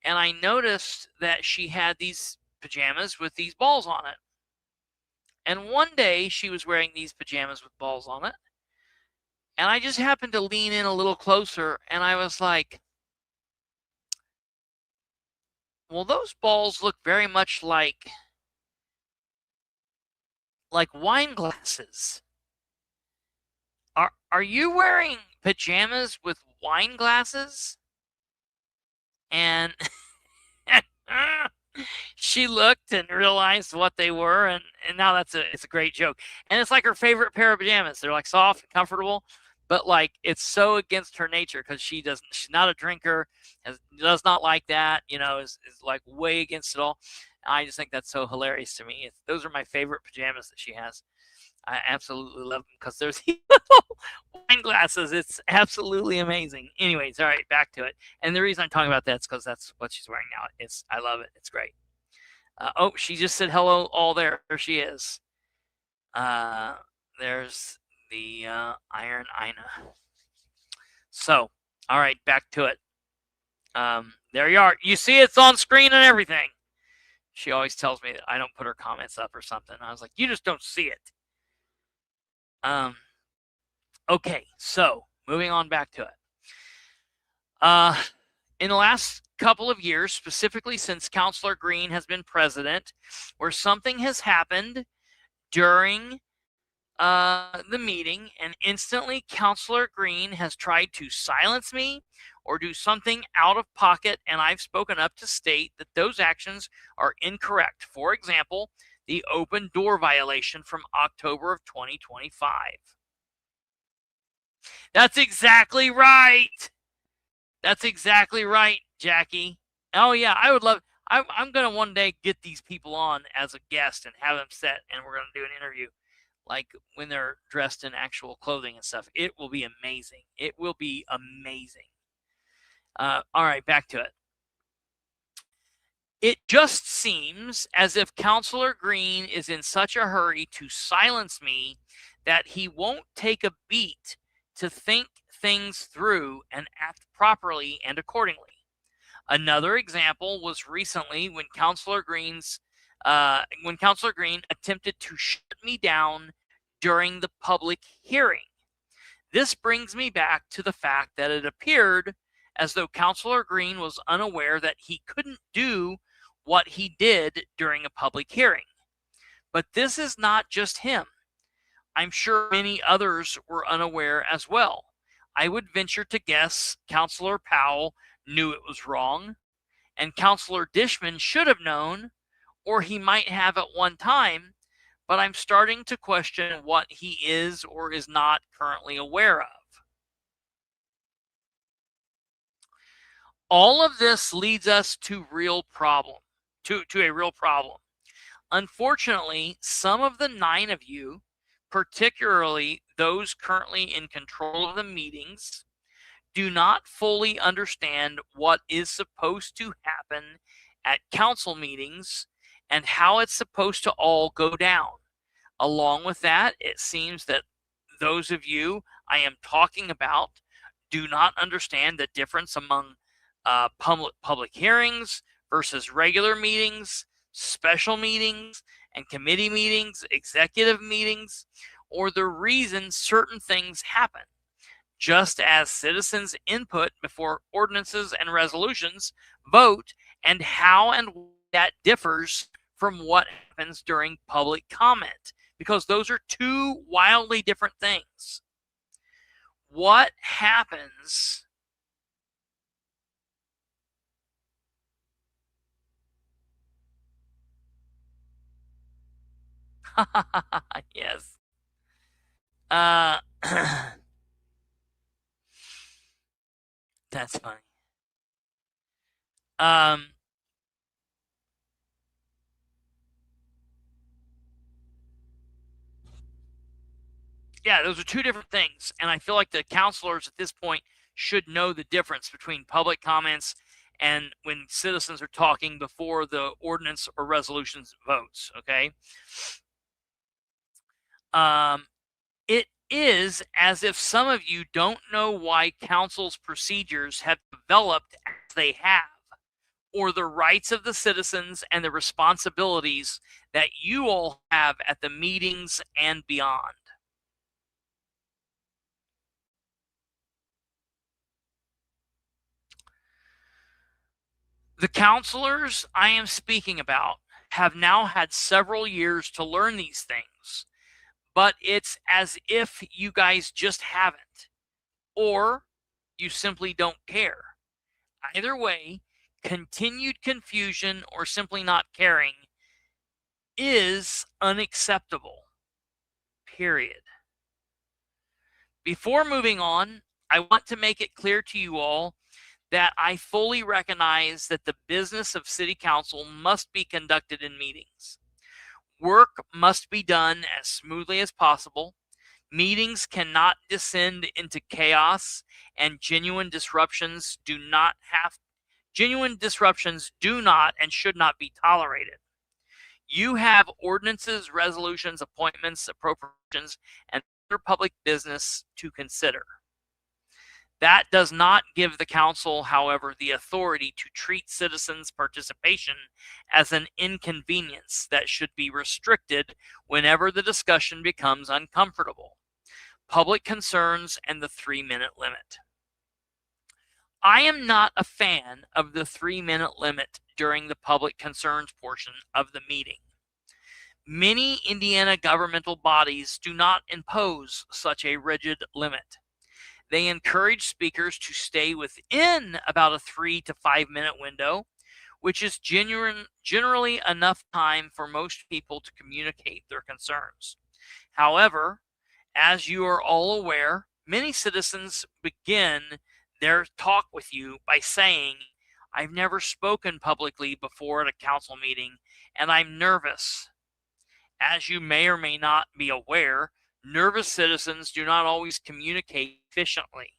And I noticed that she had these pajamas with these balls on it. And one day she was wearing these pajamas with balls on it. And I just happened to lean in a little closer and I was like, well, those balls look very much like wine glasses. Are you wearing pajamas with wine glasses, and she looked and realized what they were, and now it's a great joke. And it's like her favorite pair of pajamas. They're like soft and comfortable, but like it's so against her nature because she's not a drinker, does not like that, is like way against it all. I just think that's so hilarious to me. Those are my favorite pajamas that she has. I absolutely love them because there's wine glasses. It's absolutely amazing. Anyways, all right, back to it. And the reason I'm talking about that is because that's what she's wearing now. I love it. It's great. She just said hello all there. There she is. There's the Iron Ina. So, all right, back to it. There you are. You see it's on screen and everything. She always tells me that I don't put her comments up or something. I was like, you just don't see it. Okay, so moving on back to it. In the last couple of years, specifically since Councilor Green has been president, where something has happened during the meeting, and instantly Councilor Green has tried to silence me or do something out of pocket, and I've spoken up to state that those actions are incorrect. For example, the open door violation from October of 2025. That's exactly right. That's exactly right, Jackie. Oh, yeah, I would love... I'm going to one day get these people on as a guest and have them sit, and we're going to do an interview, like when they're dressed in actual clothing and stuff. It will be amazing. It will be amazing. All right, back to it. It just seems as if Councilor Green is in such a hurry to silence me that he won't take a beat to think things through and act properly and accordingly. Another example was recently when Councilor Green attempted to shut me down during the public hearing. This brings me back to the fact that it appeared as though Councilor Green was unaware that he couldn't do what he did during a public hearing. But this is not just him. I'm sure many others were unaware as well. I would venture to guess Councilor Powell knew it was wrong, and Councilor Dishman should have known, or he might have at one time, but I'm starting to question what he is or is not currently aware of. All of this leads us to a real problem. Unfortunately, some of the 9 of you, particularly those currently in control of the meetings, do not fully understand what is supposed to happen at council meetings and how it's supposed to all go down. Along with that, it seems that those of you I am talking about do not understand the difference among public hearings versus regular meetings, special meetings, and committee meetings, executive meetings, or the reason certain things happen, just as citizens' input before ordinances and resolutions vote, and how and why that differs from what happens during public comment, because those are 2 wildly different things. What happens yes. That's funny. Yeah, those are 2 different things, and I feel like the counselors at this point should know the difference between public comments and when citizens are talking before the ordinance or resolutions votes, okay? It is as if some of you don't know why council's procedures have developed as they have, or the rights of the citizens and the responsibilities that you all have at the meetings and beyond. The counselors I am speaking about have now had several years to learn these things, but it's as if you guys just haven't. Or you simply don't care. Either way, continued confusion or simply not caring is unacceptable. Period. Before moving on, I want to make it clear to you all that I fully recognize that the business of City Council must be conducted in meetings. Work must be done as smoothly as possible. Meetings cannot descend into chaos, and genuine disruptions do not and should not be tolerated. You have ordinances, resolutions, appointments, appropriations, and other public business to consider. That does not give the council, however, the authority to treat citizens' participation as an inconvenience that should be restricted whenever the discussion becomes uncomfortable. Public concerns and the 3-minute limit. I am not a fan of the 3-minute limit during the public concerns portion of the meeting. Many Indiana governmental bodies do not impose such a rigid limit. They encourage speakers to stay within about a 3 to 5 minute window, which is generally enough time for most people to communicate their concerns. However, as you are all aware, many citizens begin their talk with you by saying, "I've never spoken publicly before at a council meeting, and I'm nervous." As you may or may not be aware, nervous citizens do not always communicate efficiently.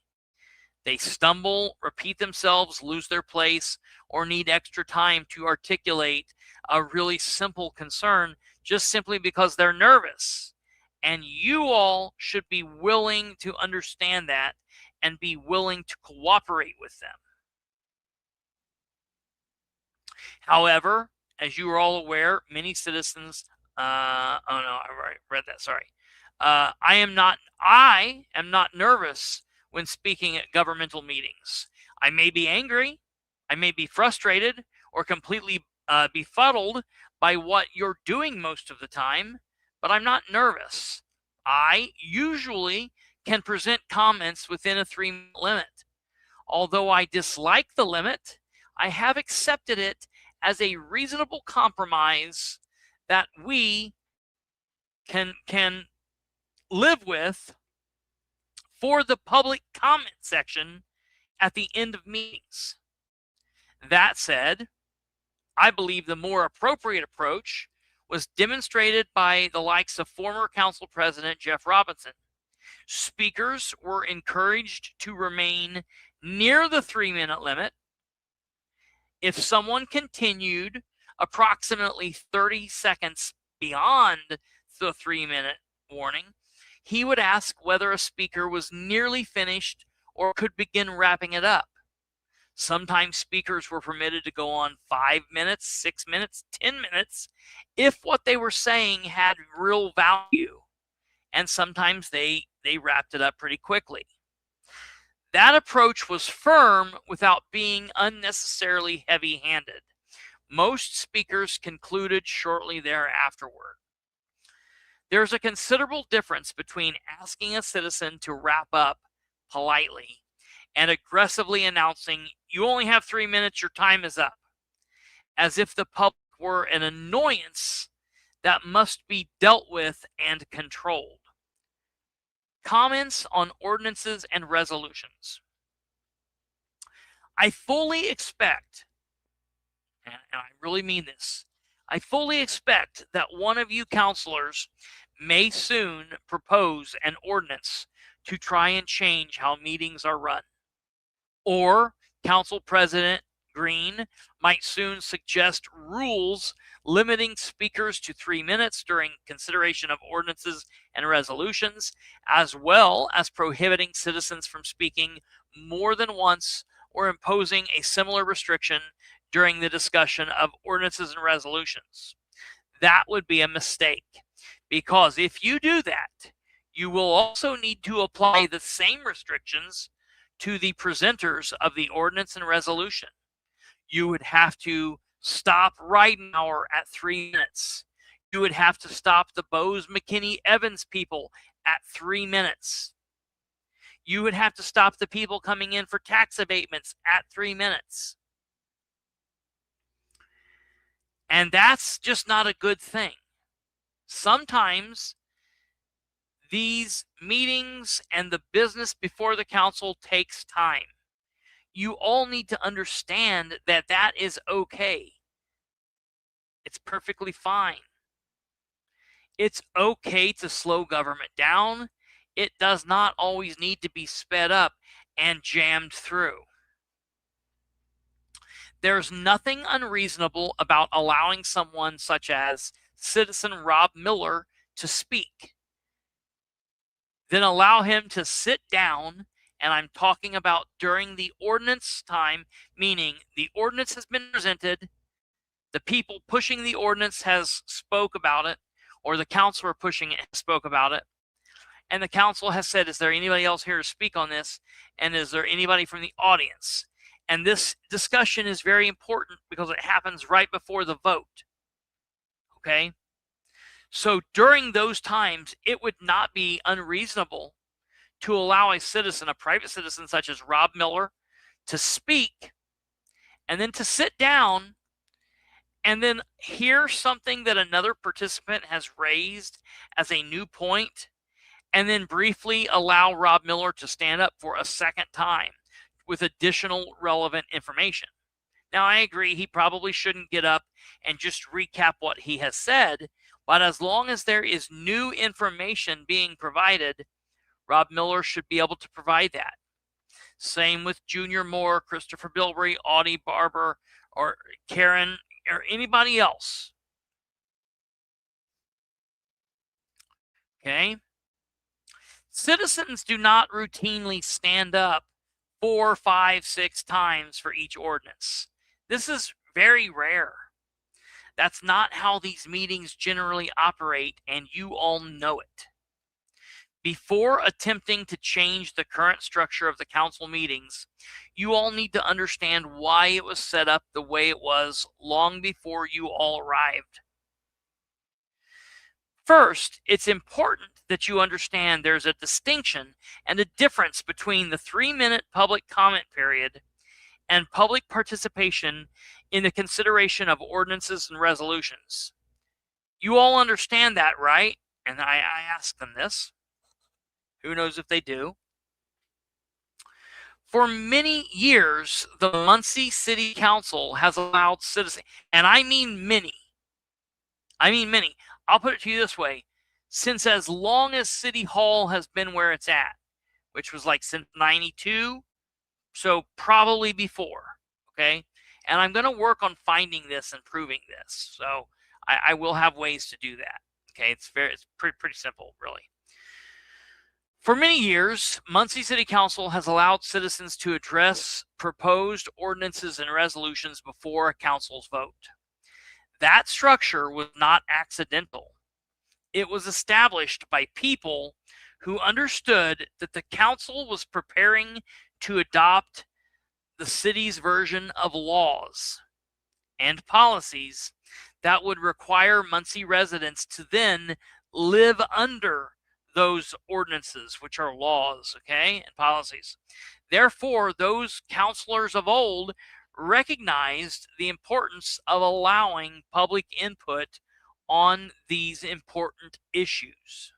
They stumble, repeat themselves, lose their place, or need extra time to articulate a really simple concern just simply because they're nervous. And you all should be willing to understand that and be willing to cooperate with them. However, as you are all aware, many citizens, I am not nervous when speaking at governmental meetings. I may be angry, I may be frustrated, or completely befuddled by what you're doing most of the time, but I'm not nervous. I usually can present comments within a 3-minute limit. Although I dislike the limit, I have accepted it as a reasonable compromise that we can live with for the public comment section at the end of meetings. That said, I believe the more appropriate approach was demonstrated by the likes of former council president Jeff Robinson. Speakers were encouraged to remain near the 3-minute limit. If someone continued approximately 30 seconds beyond the 3-minute warning, he would ask whether a speaker was nearly finished or could begin wrapping it up. Sometimes speakers were permitted to go on 5 minutes, 6 minutes, 10 minutes if what they were saying had real value. And sometimes they wrapped it up pretty quickly. That approach was firm without being unnecessarily heavy-handed. Most speakers concluded shortly thereafterward. There's a considerable difference between asking a citizen to wrap up politely and aggressively announcing, "You only have 3 minutes, your time is up," as if the public were an annoyance that must be dealt with and controlled. Comments on ordinances and resolutions. I fully expect, and I really mean this, I fully expect that one of you counselors may soon propose an ordinance to try and change how meetings are run. Or Council President Green might soon suggest rules limiting speakers to 3 minutes during consideration of ordinances and resolutions, as well as prohibiting citizens from speaking more than once or imposing a similar restriction during the discussion of ordinances and resolutions. That would be a mistake, because if you do that, you will also need to apply the same restrictions to the presenters of the ordinance and resolution. You would have to stop Ridenhour at 3 minutes. You would have to stop the Bose McKinney Evans people at 3 minutes. You would have to stop the people coming in for tax abatements at 3 minutes. And that's just not a good thing. Sometimes these meetings and the business before the council takes time. You all need to understand that that is okay. It's perfectly fine. It's okay to slow government down. It does not always need to be sped up and jammed through. There's nothing unreasonable about allowing someone such as Citizen Rob Miller to speak. Then allow him to sit down, and I'm talking about during the ordinance time, meaning the ordinance has been presented, the people pushing the ordinance has spoke about it, or the councilor pushing it spoke about it, and the council has said, is there anybody else here to speak on this? And is there anybody from the audience? And this discussion is very important because it happens right before the vote. Okay? So during those times, it would not be unreasonable to allow a citizen, a private citizen such as Rob Miller, to speak and then to sit down and then hear something that another participant has raised as a new point, and then briefly allow Rob Miller to stand up for a second time with additional relevant information. Now, I agree he probably shouldn't get up and just recap what he has said, but as long as there is new information being provided, Rob Miller should be able to provide that. Same with Junior Moore, Kristopher Bilbrey, Audie Barber, or Karen, or anybody else. Okay? Citizens do not routinely stand up 4, 5, 6 times for each ordinance. This is very rare. That's not how these meetings generally operate, and you all know it. Before attempting to change the current structure of the council meetings, you all need to understand why it was set up the way it was long before you all arrived. First, it's important that you understand there's a distinction and a difference between the 3-minute public comment period and public participation in the consideration of ordinances and resolutions. You all understand that, right? And I ask them this. Who knows if they do? For many years, the Muncie City Council has allowed citizens, and I mean many. I'll put it to you this way. Since as long as City Hall has been where it's at, which was like since 92, so probably before, okay? And I'm going to work on finding this and proving this. So I will have ways to do that, okay? It's pretty simple, really. For many years, Muncie City Council has allowed citizens to address proposed ordinances and resolutions before a council's vote. That structure was not accidental. It was established by people who understood that the council was preparing to adopt the city's version of laws and policies that would require Muncie residents to then live under those ordinances, which are laws, okay, and policies. Therefore, those counselors of old recognized the importance of allowing public input on these important issues.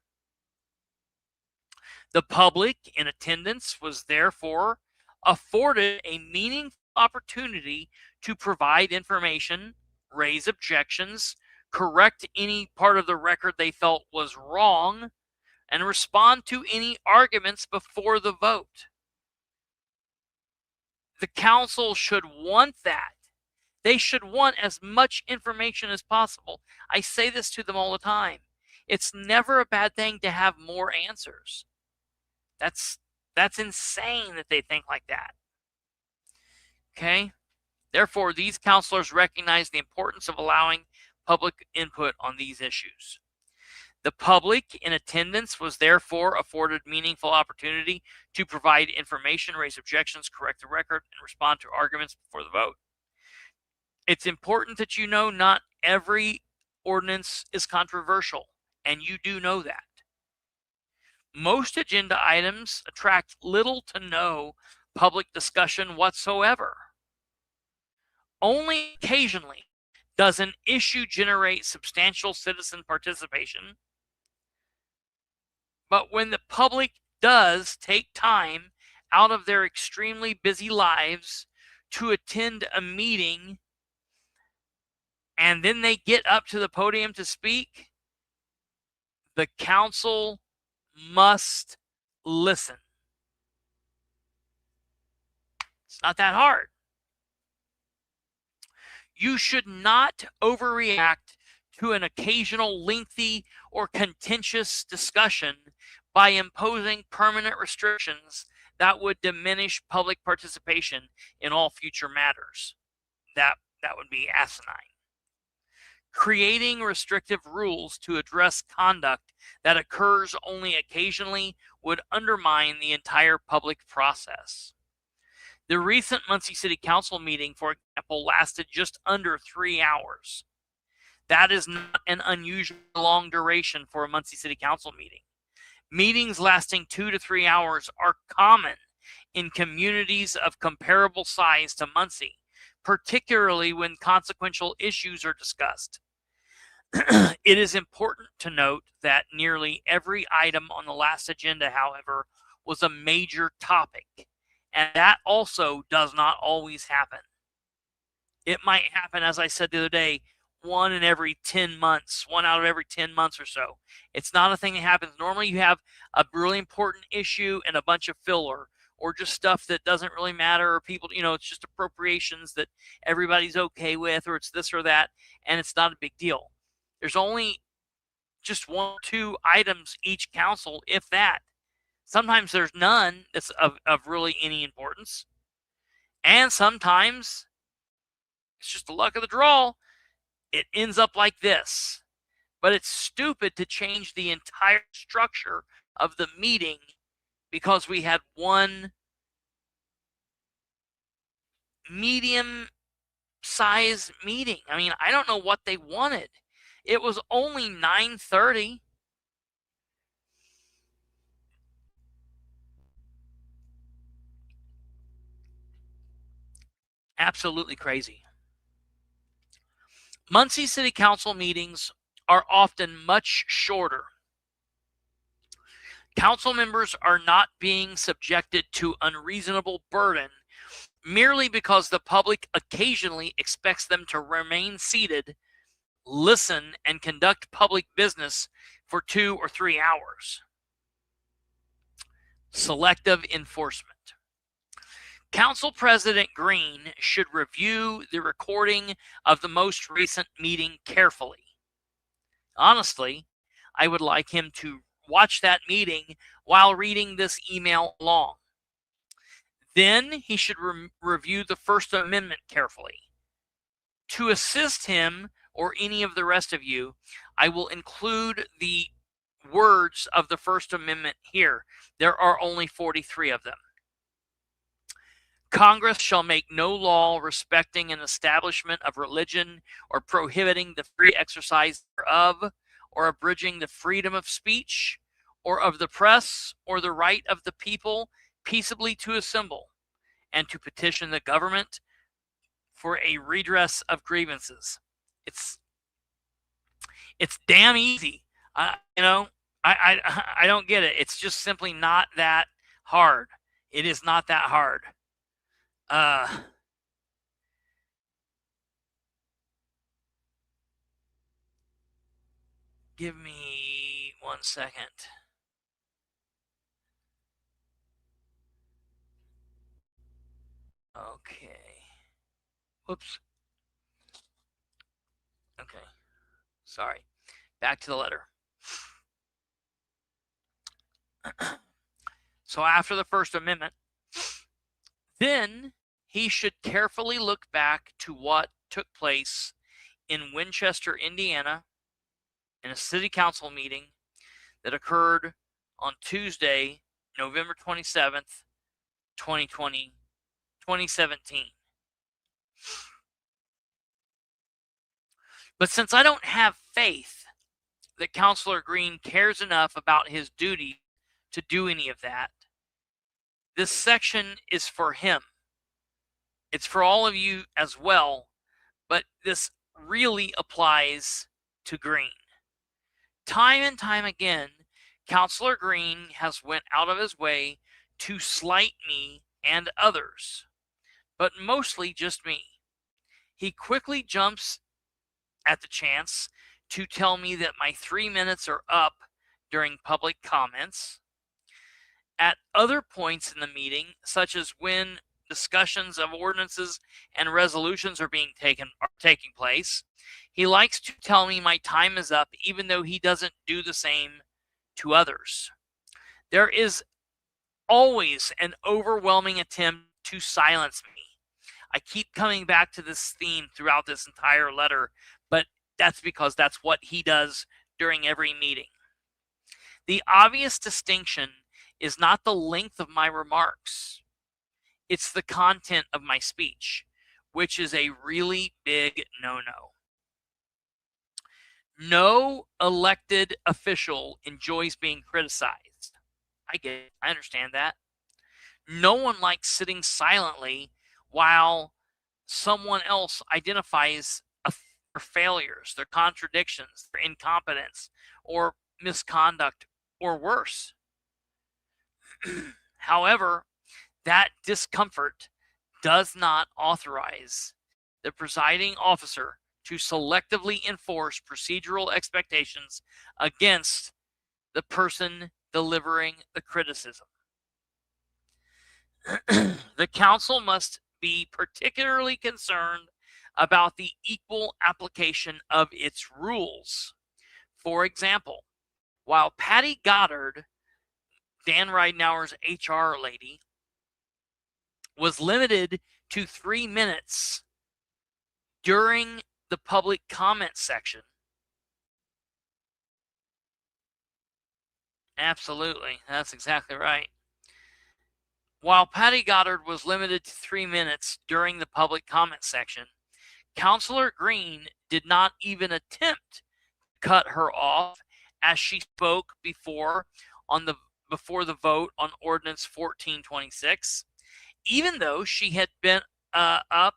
The public in attendance was therefore afforded a meaningful opportunity to provide information, raise objections, correct any part of the record they felt was wrong, and respond to any arguments before the vote. The council should want that. They should want as much information as possible. I say this to them all the time. It's never a bad thing to have more answers. That's insane that they think like that. Okay? Therefore, these counselors recognize the importance of allowing public input on these issues. The public in attendance was therefore afforded meaningful opportunity to provide information, raise objections, correct the record, and respond to arguments before the vote. It's important that you know not every ordinance is controversial, and you do know that. Most agenda items attract little to no public discussion whatsoever. Only occasionally does an issue generate substantial citizen participation. But when the public does take time out of their extremely busy lives to attend a meeting, and then they get up to the podium to speak, the council must listen. It's not that hard. You should not overreact to an occasional lengthy or contentious discussion by imposing permanent restrictions that would diminish public participation in all future matters. That would be asinine. Creating restrictive rules to address conduct that occurs only occasionally would undermine the entire public process. The recent Muncie City Council meeting, for example, lasted just under 3 hours. That is not an unusually long duration for a Muncie City Council meeting. Meetings lasting 2 to 3 hours are common in communities of comparable size to Muncie, particularly when consequential issues are discussed. It is important to note that nearly every item on the last agenda, however, was a major topic. And that also does not always happen. It might happen, as I said the other day, 1 out of every 10 months or so. It's not a thing that happens. Normally you have a really important issue and a bunch of filler, or just stuff that doesn't really matter, or people, it's just appropriations that everybody's okay with, or it's this or that, and it's not a big deal. There's only just 1 or 2 items each council, if that. Sometimes there's none that's of really any importance. And sometimes it's just the luck of the draw. It ends up like this. But it's stupid to change the entire structure of the meeting because we had 1 medium size meeting. I mean, I don't know what they wanted. It was only 9:30. Absolutely crazy. Muncie City Council meetings are often much shorter. Council members are not being subjected to unreasonable burden merely because the public occasionally expects them to remain seated, listen, and conduct public business for 2 or 3 hours. Selective enforcement. Council President Green should review the recording of the most recent meeting carefully. Honestly, I would like him to watch that meeting while reading this email along. Then he should review the First Amendment carefully. To assist him or any of the rest of you, I will include the words of the First Amendment here. There are only 43 of them. Congress shall make no law respecting an establishment of religion or prohibiting the free exercise thereof, or abridging the freedom of speech, or of the press, or the right of the people peaceably to assemble and to petition the government for a redress of grievances. It's damn easy. I don't get it. It's just simply not that hard. It is not that hard. Give me 1 second. Okay. Whoops. Okay. Sorry. Back to the letter. So after the First Amendment, then he should carefully look back to what took place in Winchester, Indiana, in a city council meeting that occurred on Tuesday, November 27th, 2017. But since I don't have faith that Councilor Green cares enough about his duty to do any of that. This section is for him. It's for all of you as well, but this really applies to Green. Time and time again, Counselor Green has went out of his way to slight me and others, but mostly just me. He quickly jumps at the chance to tell me that my 3 minutes are up during public comments. At other points in the meeting, such as when discussions of ordinances and resolutions are taking place, he likes to tell me my time is up, even though he doesn't do the same to others. There is always an overwhelming attempt to silence me. I keep coming back to this theme throughout this entire letter, but that's because that's what he does during every meeting. The obvious distinction is not the length of my remarks. It's the content of my speech, which is a really big no-no. No elected official enjoys being criticized. I get it. I understand that. No one likes sitting silently while someone else identifies their failures, their contradictions, their incompetence, or misconduct, or worse. However, that discomfort does not authorize the presiding officer to selectively enforce procedural expectations against the person delivering the criticism. The council must be particularly concerned about the equal application of its rules. For example, while Patty Goddard, Dan Ridenour's HR lady, was limited to 3 minutes during the public comment section. Absolutely, that's exactly right. While Patty Goddard was limited to 3 minutes during the public comment section, Counselor Green did not even attempt to cut her off as she spoke before the vote on Ordinance 1426, even though she had been up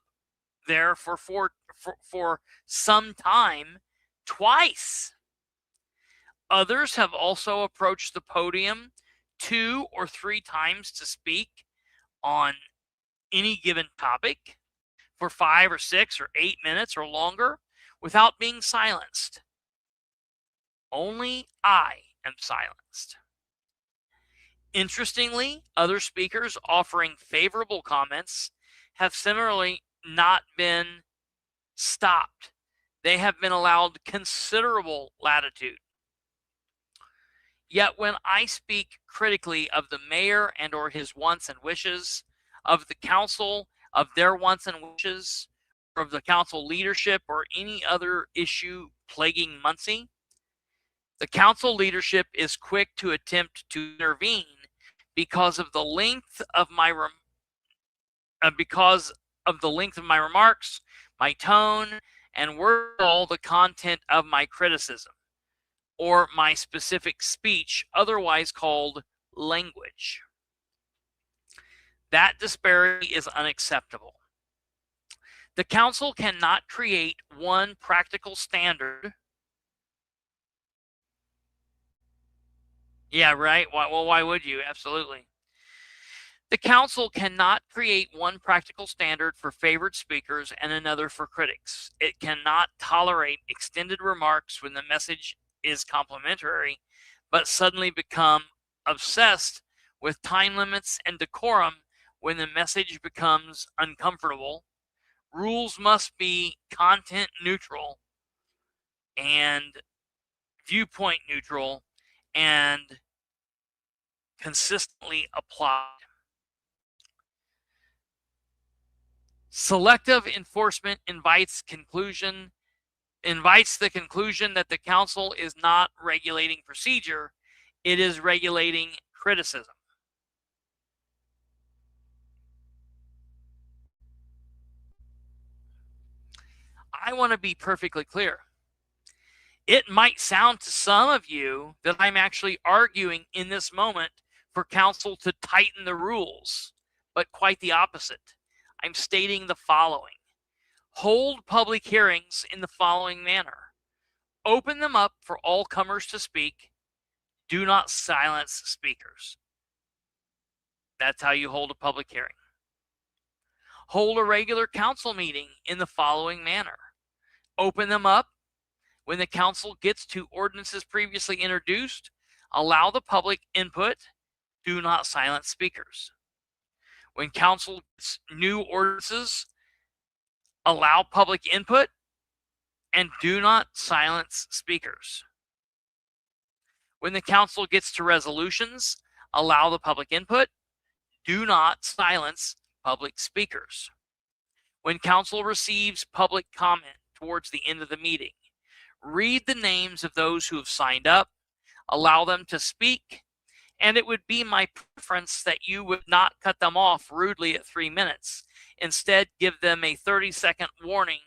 there for some time twice. Others have also approached the podium 2 or 3 times to speak on any given topic for 5 or 6 or 8 minutes or longer without being silenced. Only I am silenced. Interestingly, other speakers offering favorable comments have similarly not been stopped. They have been allowed considerable latitude. Yet when I speak critically of the mayor and or his wants and wishes, of the council, of their wants and wishes, or of the council leadership or any other issue plaguing Muncie, the council leadership is quick to attempt to intervene because of the length of my remarks, my tone, and all the content of my criticism, or my specific speech, otherwise called language. That disparity is unacceptable. The council cannot create one practical standard. Yeah, right. Why would you? Absolutely. The council cannot create one practical standard for favored speakers and another for critics. It cannot tolerate extended remarks when the message is complimentary, but suddenly become obsessed with time limits and decorum when the message becomes uncomfortable. Rules must be content neutral and viewpoint neutral and consistently applied. Selective enforcement invites the conclusion that the council is not regulating procedure, it is regulating criticism. I want to be perfectly clear. It might sound to some of you that I'm actually arguing in this moment for council to tighten the rules, but quite the opposite. I'm stating the following. Hold public hearings in the following manner. Open them up for all comers to speak. Do not silence speakers. That's how you hold a public hearing. Hold a regular council meeting in the following manner. Open them up. When the council gets to ordinances previously introduced, allow the public input. Do not silence speakers. When council gets new ordinances, allow public input and do not silence speakers. When the council gets to resolutions, allow the public input. Do not silence public speakers. When council receives public comment towards the end of the meeting, read the names of those who have signed up, allow them to speak, and it would be my preference that you would not cut them off rudely at 3 minutes. Instead, give them a 30-second warning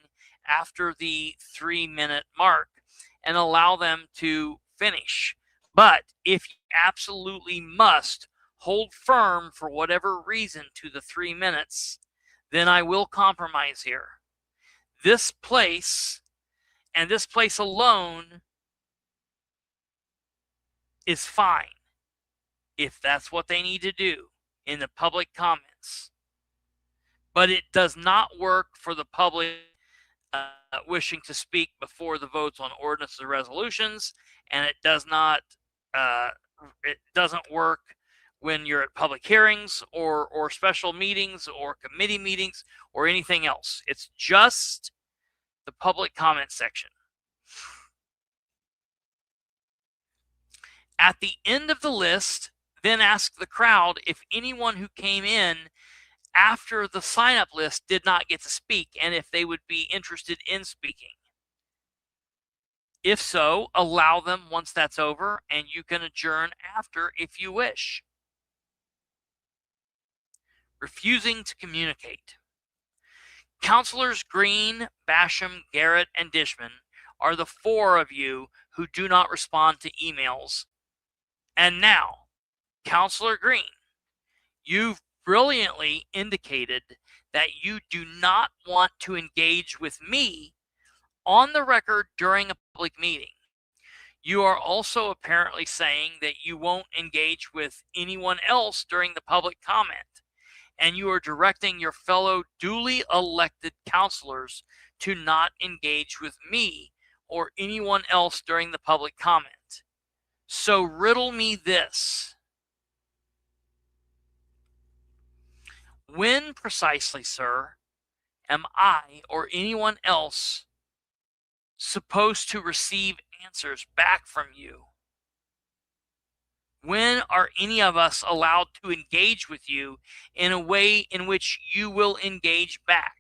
after the 3-minute mark and allow them to finish. But if you absolutely must hold firm for whatever reason to the 3 minutes, then I will compromise here. This place, and this place alone, is fine if that's what they need to do in the public comments. But it does not work for the public wishing to speak before the votes on ordinances or resolutions, and it doesn't work when you're at public hearings or special meetings or committee meetings or anything else. It's just the public comment section. At the end of the list, then ask the crowd if anyone who came in after the sign-up list did not get to speak and if they would be interested in speaking. If so, allow them once that's over, and you can adjourn after if you wish. Refusing to communicate. Councilors Green, Basham, Garrett, and Dishman are the 4 of you who do not respond to emails. And now, Councilor Green, you've brilliantly indicated that you do not want to engage with me on the record during a public meeting. You are also apparently saying that you won't engage with anyone else during the public comment, and you are directing your fellow duly elected councilors to not engage with me or anyone else during the public comment. So riddle me this. When precisely, sir, am I or anyone else supposed to receive answers back from you? When are any of us allowed to engage with you in a way in which you will engage back?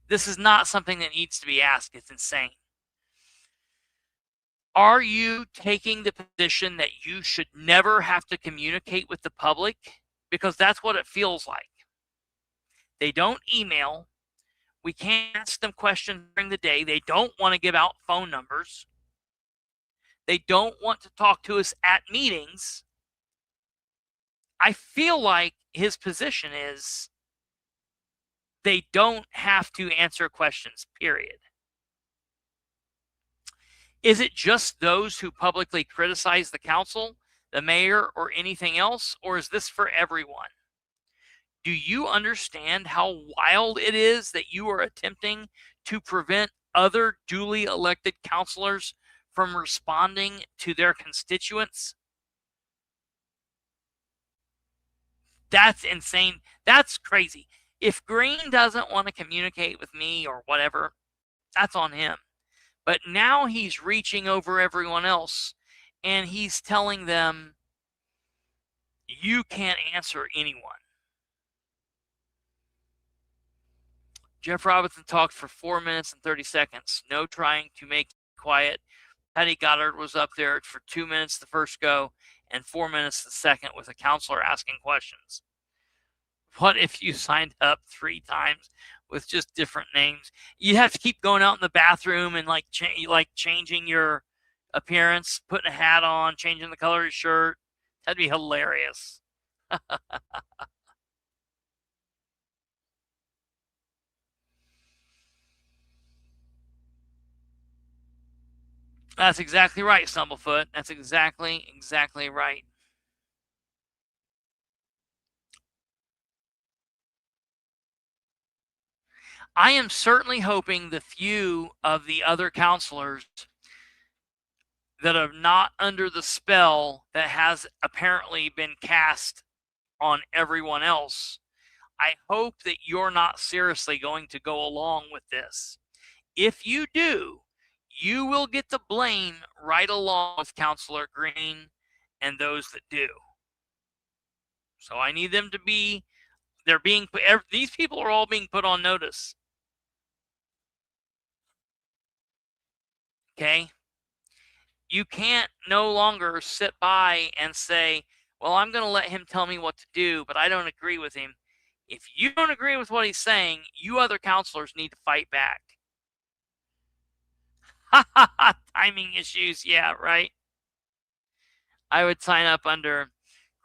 This is not something that needs to be asked. It's insane. Are you taking the position that you should never have to communicate with the public? Because that's what it feels like. They don't email. We can't ask them questions during the day. They don't want to give out phone numbers. They don't want to talk to us at meetings. I feel like his position is they don't have to answer questions, period. Is it just those who publicly criticize the council, the mayor, or anything else, or is this for everyone? Do you understand how wild it is that you are attempting to prevent other duly elected councilors from responding to their constituents? That's insane. That's crazy. If Green doesn't want to communicate with me or whatever, that's on him. But now he's reaching over everyone else and he's telling them, you can't answer anyone. Jeff Robinson talked for 4 minutes and 30 seconds. No trying to make it quiet. Patty Goddard was up there for 2 minutes the first go and 4 minutes the second with a counselor asking questions. What if you signed up 3 times with just different names. You have to keep going out in the bathroom and changing your appearance, putting a hat on, changing the color of your shirt. That'd be hilarious. That's exactly right, Stumblefoot. That's exactly right. I am certainly hoping the few of the other counselors that are not under the spell that has apparently been cast on everyone else, I hope that you're not seriously going to go along with this. If you do, you will get the blame right along with Counselor Green and those that do. So I need them to be, these people are all being put on notice. Okay? You can't no longer sit by and say, well, I'm going to let him tell me what to do, but I don't agree with him. If you don't agree with what he's saying, you other counselors need to fight back. Timing issues, yeah, right. I would sign up under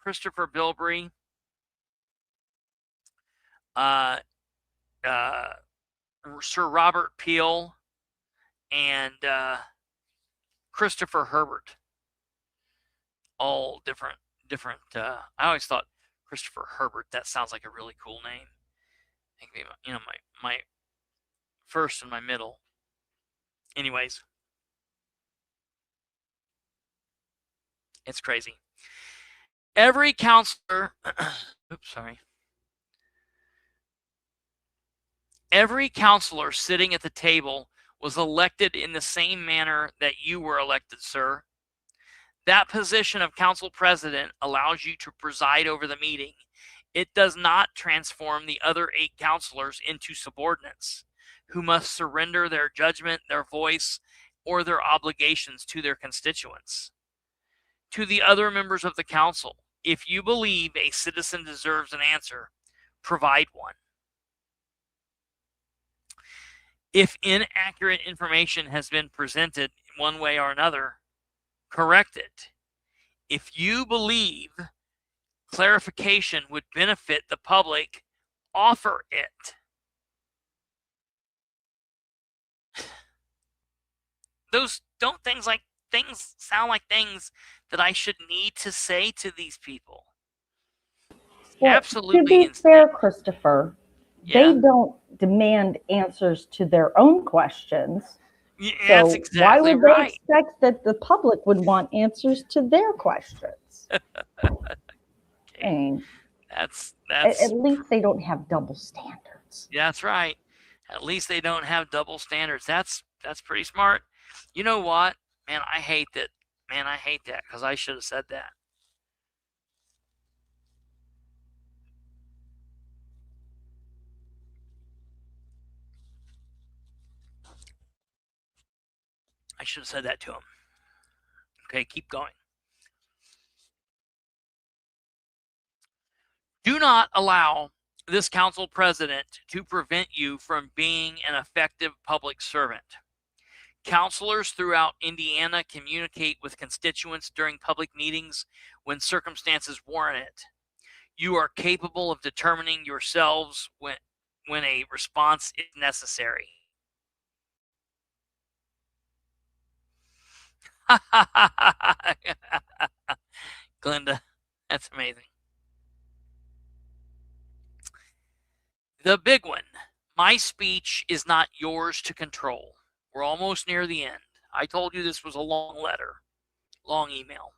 Kristopher Bilbrey, Sir Robert Peel, and Kristopher Herbert. All different. I always thought Kristopher Herbert, that sounds like a really cool name. I think my first and my middle. Anyways, it's crazy. Every counselor, every counselor sitting at the table was elected in the same manner that you were elected, sir. That position of council president allows you to preside over the meeting. It does not transform the other 8 counselors into subordinates who must surrender their judgment, their voice, or their obligations to their constituents. To the other members of the council, if you believe a citizen deserves an answer, provide one. If inaccurate information has been presented one way or another, correct it. If you believe clarification would benefit the public, offer it. Those things sound like things that I should need to say to these people. Well, absolutely to be insane. fair, Kristopher, they don't demand answers to their own questions. Yeah, that's so exactly why would right. they expect that the public would want answers to their questions? I mean, that's at least they don't have double standards. That's right. At least they don't have double standards. That's pretty smart. You know what? Man, I hate that. Man, I hate that because I should have said that. I should have said that to him. Okay, keep going. Do not allow this council president to prevent you from being an effective public servant. Counselors throughout Indiana communicate with constituents during public meetings when circumstances warrant it. You are capable of determining yourselves when a response is necessary. Glenda, that's amazing. The big one. My speech is not yours to control. We're almost near the end. I told you this was a long letter, long email.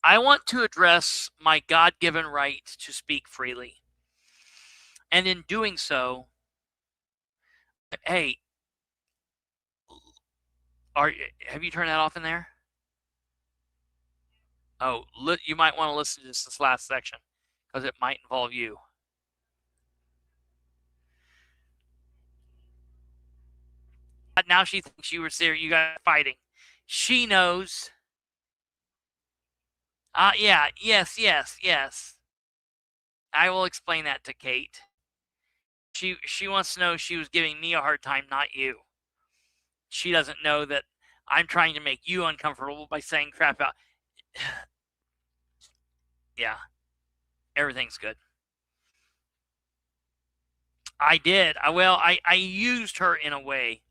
I want to address my God-given right to speak freely. And in doing so, hey, have you turned that off in there? Oh, you might want to listen to this last section because it might involve you. Now she thinks you were there. You guys are fighting. She knows. Yeah. Yes. I will explain that to Kate. She wants to know she was giving me a hard time, not you. She doesn't know that I'm trying to make you uncomfortable by saying crap out. Yeah, everything's good. I did. I used her in a way.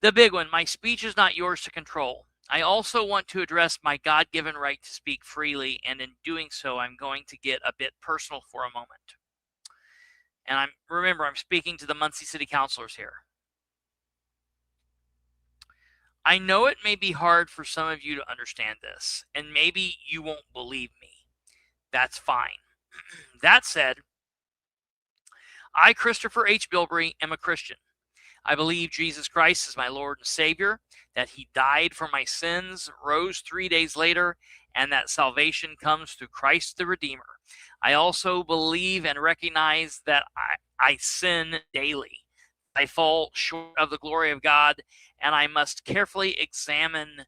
The big one, my speech is not yours to control. I also want to address my God-given right to speak freely, and in doing so, I'm going to get a bit personal for a moment. And I'm speaking to the Muncie City Councilors here. I know it may be hard for some of you to understand this, and maybe you won't believe me. That's fine. That said, I, Kristopher H. Bilbrey, am a Christian. I believe Jesus Christ is my Lord and Savior, that he died for my sins, rose 3 days later, and that salvation comes through Christ the Redeemer. I also believe and recognize that I sin daily. I fall short of the glory of God, and I must carefully examine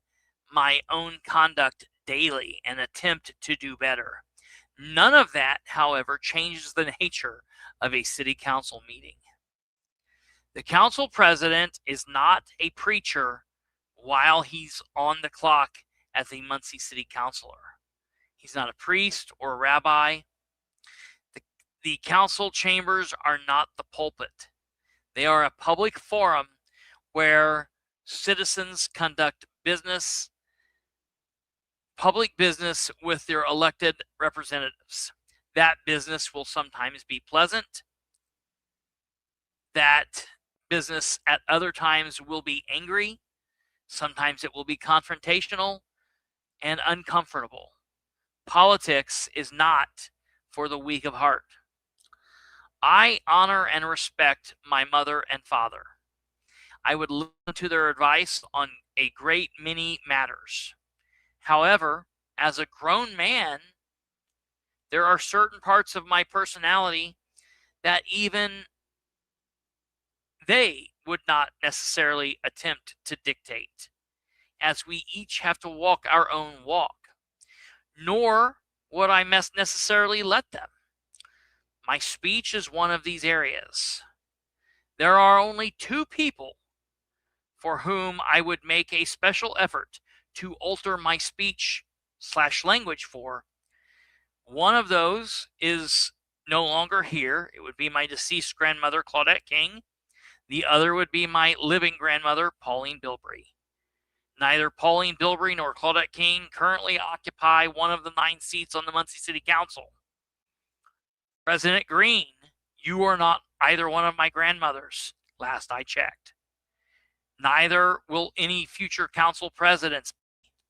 my own conduct daily and attempt to do better. None of that, however, changes the nature of a city council meeting. The council president is not a preacher while he's on the clock as a Muncie City Councilor. He's not a priest or a rabbi. The council chambers are not the pulpit. They are a public forum where citizens conduct business, public business with their elected representatives. That business will sometimes be pleasant. That business at other times will be angry. Sometimes it will be confrontational and uncomfortable. Politics is not for the weak of heart. I honor and respect my mother and father. I would listen to their advice on a great many matters. However, as a grown man, there are certain parts of my personality that even they would not necessarily attempt to dictate, as we each have to walk our own walk, nor would I necessarily let them. My speech is one of these areas. There are only two people for whom I would make a special effort to alter my speech/language for. One of those is no longer here. It would be my deceased grandmother, Claudette King. The other would be my living grandmother, Pauline Bilbrey. Neither Pauline Bilbrey nor Claudette King currently occupy one of the 9 seats on the Muncie City Council. President Green, you are not either one of my grandmothers, last I checked. Neither will any future council presidents,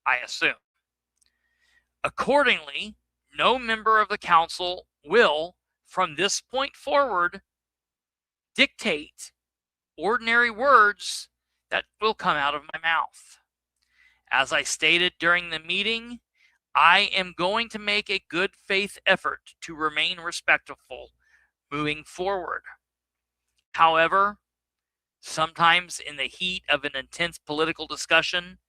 I assume. Accordingly, no member of the council will, from this point forward, dictate ordinary words that will come out of my mouth. As I stated during the meeting, I am going to make a good faith effort to remain respectful moving forward. However, sometimes in the heat of an intense political discussion,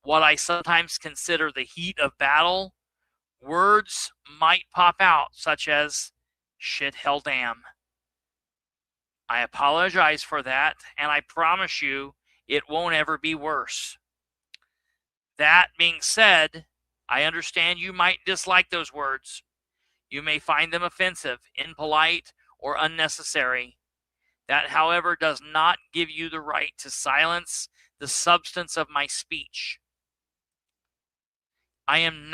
what I sometimes consider the heat of battle, words might pop out, such as shit, hell, damn. I apologize for that, and I promise you it won't ever be worse. That being said, I understand you might dislike those words. You may find them offensive, impolite, or unnecessary. That, however, does not give you the right to silence the substance of my speech. I am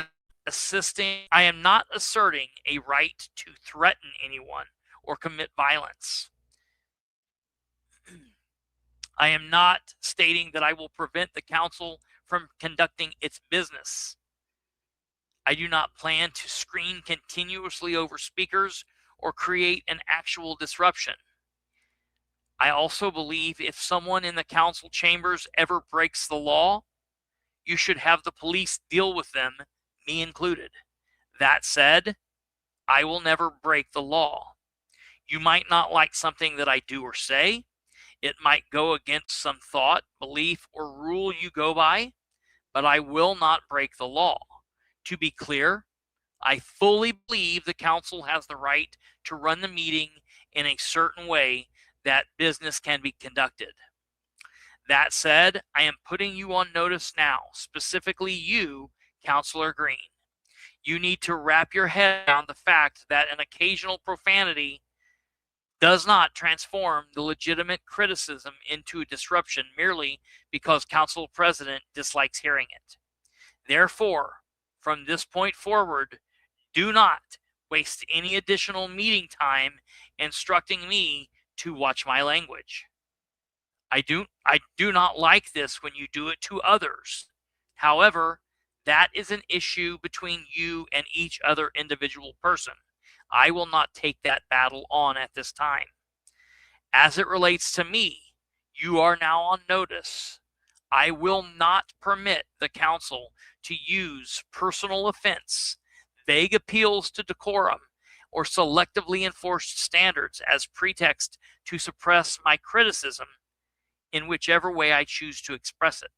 not asserting a right to threaten anyone or commit violence. I am not stating that I will prevent the council from conducting its business. I do not plan to scream continuously over speakers or create an actual disruption. I also believe if someone in the council chambers ever breaks the law, you should have the police deal with them, me included. That said, I will never break the law. You might not like something that I do or say. It might go against some thought, belief, or rule you go by, but I will not break the law. To be clear, I fully believe the council has the right to run the meeting in a certain way that business can be conducted. That said, I am putting you on notice now, specifically you, Councilor Green. You need to wrap your head around the fact that an occasional profanity does not transform the legitimate criticism into a disruption merely because Council President dislikes hearing it. Therefore, from this point forward, do not waste any additional meeting time instructing me to watch my language. I do not like this when you do it to others. However, that is an issue between you and each other individual person. I will not take that battle on at this time. As it relates to me, you are now on notice. I will not permit the council to use personal offense, vague appeals to decorum, or selectively enforced standards as pretext to suppress my criticism in whichever way I choose to express it.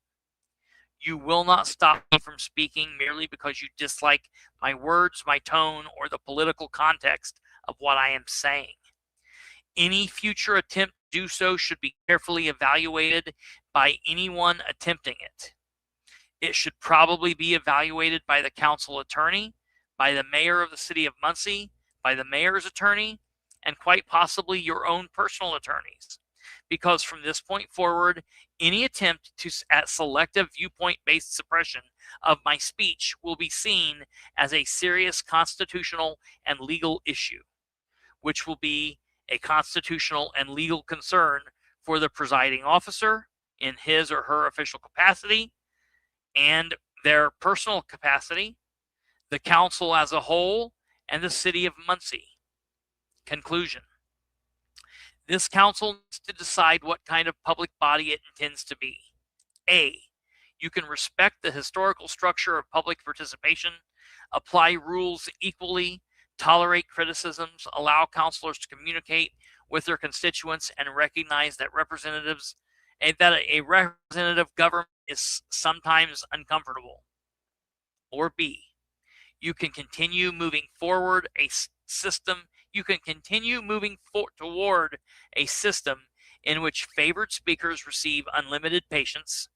You will not stop me from speaking merely because you dislike my words, my tone, or the political context of what I am saying. Any future attempt to do so should be carefully evaluated by anyone attempting it. It should probably be evaluated by the council attorney, by the mayor of the city of Muncie, by the mayor's attorney, and quite possibly your own personal attorneys. Because from this point forward, any attempt at selective viewpoint-based suppression of my speech will be seen as a serious constitutional and legal issue, which will be a constitutional and legal concern for the presiding officer in his or her official capacity and their personal capacity, the council as a whole, and the city of Muncie. Conclusion. This council needs to decide what kind of public body it intends to be. A, you can respect the historical structure of public participation, apply rules equally, tolerate criticisms, allow councilors to communicate with their constituents, and recognize that a representative government is sometimes uncomfortable. Or B, you can continue moving forward a system. You can continue moving toward a system in which favored speakers receive unlimited patience,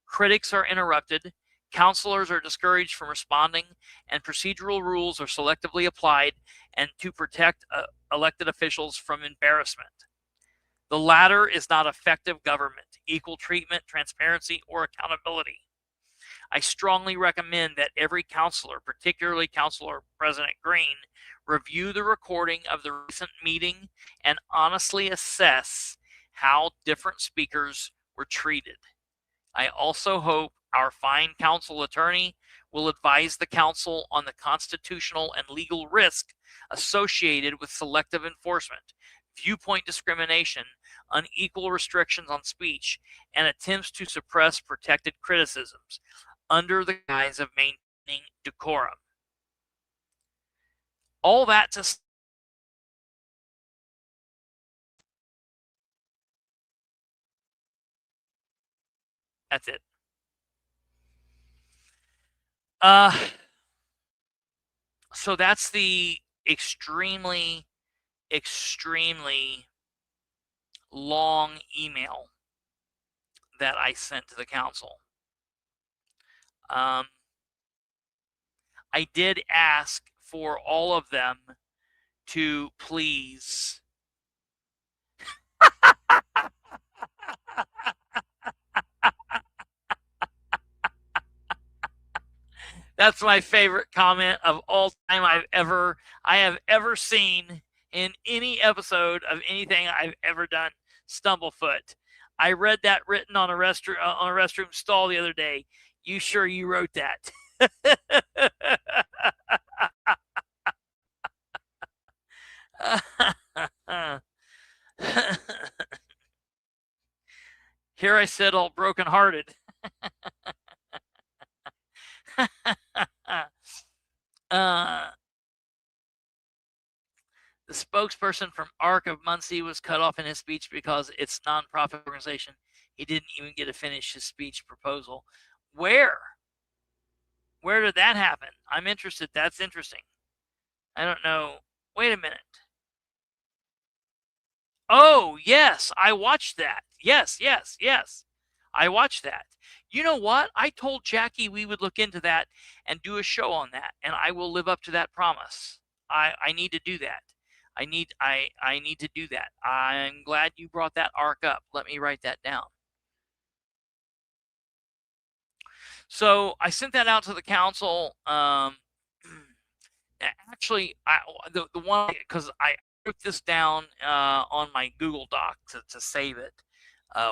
critics are interrupted, counselors are discouraged from responding, and procedural rules are selectively applied and to protect elected officials from embarrassment. The latter is not effective government, equal treatment, transparency, or accountability. I strongly recommend that every counselor, particularly Councilor President Green, review the recording of the recent meeting and honestly assess how different speakers were treated. I also hope our fine council attorney will advise the council on the constitutional and legal risk associated with selective enforcement, viewpoint discrimination, unequal restrictions on speech, and attempts to suppress protected criticisms under the guise of maintaining decorum. All that to that's it. So that's the extremely long email that I sent to the council. I did ask for all of them to please That's my favorite comment of all time I have ever seen in any episode of anything I've ever done. Stumblefoot. I read that written on a restroom stall the other day. You sure you wrote that? Here I sit all brokenhearted. The spokesperson from ARC of Muncie was cut off in his speech because it's a nonprofit organization. He didn't even get to finish his speech proposal. Where did that happen? I'm interested. That's interesting. I don't know. Wait a minute. Oh, yes, I watched that. Yes. I watched that. You know what? I told Jackie we would look into that and do a show on that, and I will live up to that promise. I need to do that. I need to do that. I'm glad you brought that arc up. Let me write that down. So I sent that out to the council. Actually, the one, because I wrote this down on my Google Doc to save it.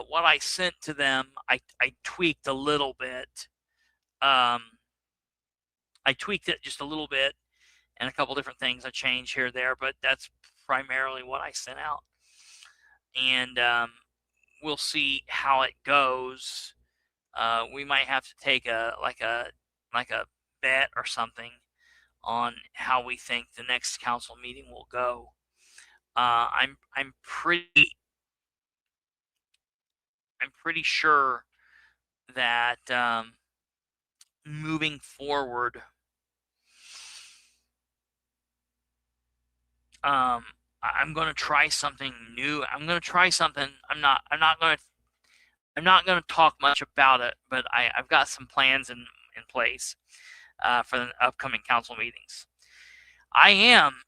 What I sent to them, I tweaked a little bit. I tweaked it just a little bit, and a couple different things I changed here or there, but that's primarily what I sent out. And we'll see how it goes. We might have to take a bet or something on how we think the next council meeting will go. I'm pretty sure that moving forward, I'm going to try something new. I'm going to try something. I'm not going to talk much about it, but I've got some plans in place for the upcoming council meetings. I am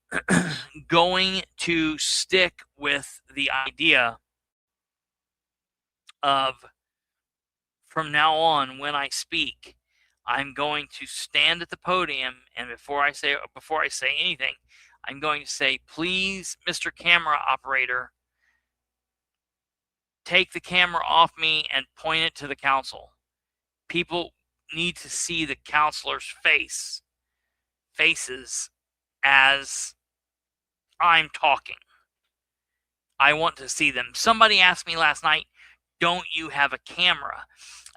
going to stick with the idea of, from now on, when I speak, I'm going to stand at the podium, and before I say anything, I'm going to say, please, Mr. Camera Operator, take the camera off me and point it to the council. People need to see the councilors' faces as I'm talking. I want to see them. Somebody asked me last night, don't you have a camera?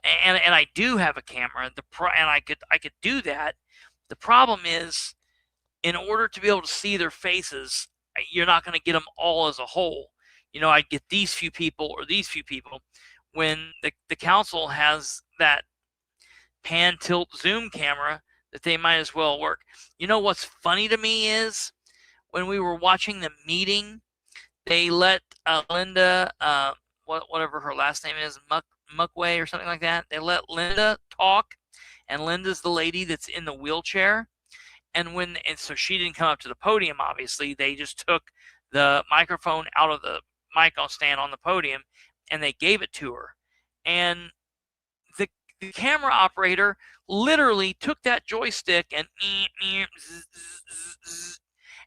And I do have a camera. And I could do that. The problem is, in order to be able to see their faces, you're not going to get them all as a whole. I'd get these few people or these few people. When the council has that pan tilt zoom camera, that they might as well work. What's funny to me is, when we were watching the meeting, they let Linda, whatever her last name is, Muckway or something like that. They let Linda talk, and Linda's the lady that's in the wheelchair. And so she didn't come up to the podium, obviously. They just took the microphone out of the mic stand on the podium, and they gave it to her. And the camera operator literally took that joystick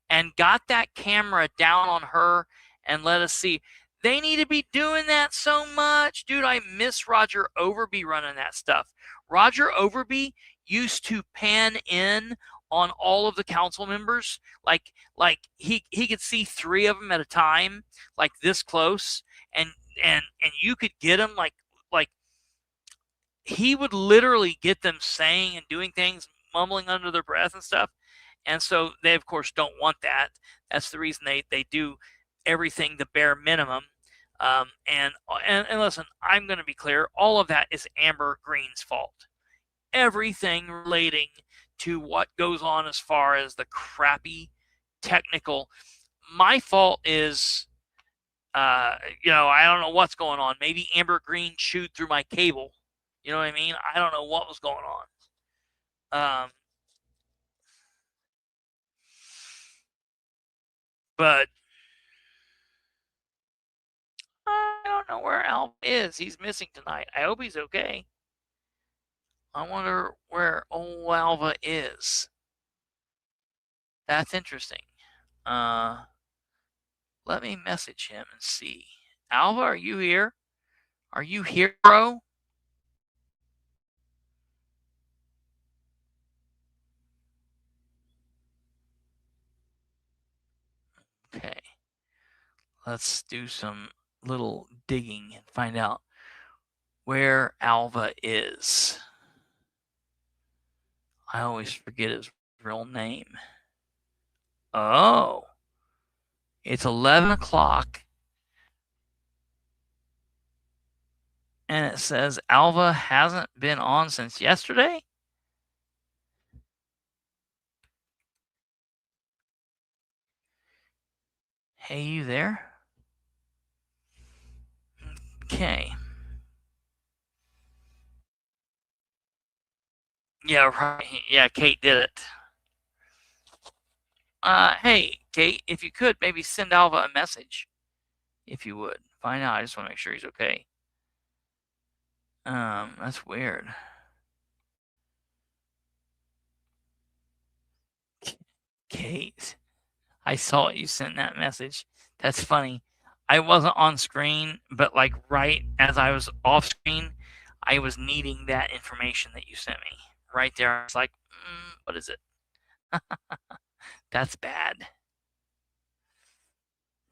and got that camera down on her and let us see. They need to be doing that so much. Dude, I miss Roger Overby running that stuff. Roger Overby used to pan in on all of the council members. Like he could see 3 of them at a time, like this close, and you could get them like he would literally get them saying and doing things, mumbling under their breath and stuff. And so they, of course, don't want that. That's the reason they do everything the bare minimum. And listen, I'm going to be clear. All of that is Amber Green's fault. Everything relating to what goes on as far as the crappy technical, my fault is, I don't know what's going on. Maybe Amber Green chewed through my cable. You know what I mean? I don't know what was going on. But I don't know where Alva is. He's missing tonight. I hope he's okay. I wonder where old Alva is. That's interesting. Let me message him and see. Alva, are you here? Are you here, bro? Okay. Let's do some little digging and find out where Alva is. I always forget his real name. Oh. It's 11 o'clock. And it says Alva hasn't been on since yesterday? Hey, you there? Okay. Yeah, right. Yeah, Kate did it. Hey, Kate, if you could, maybe send Alva a message. If you would. Find out. I just want to make sure he's okay. That's weird. Kate, I saw you sent that message. That's funny. I wasn't on screen, but like right as I was off screen, I was needing that information that you sent me. Right there, I was like, what is it? That's bad.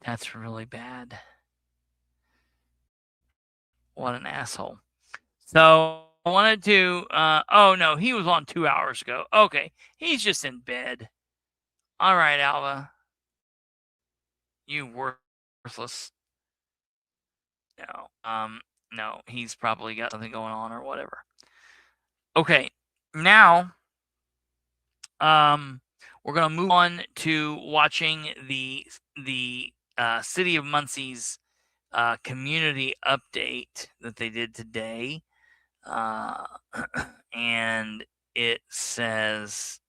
That's really bad. What an asshole. So I wanted to, oh no, he was on 2 hours ago. Okay, he's just in bed. All right, Alva. You worthless. No, he's probably got something going on or whatever. Okay, now, we're gonna move on to watching the City of Muncie's community update that they did today, and it says,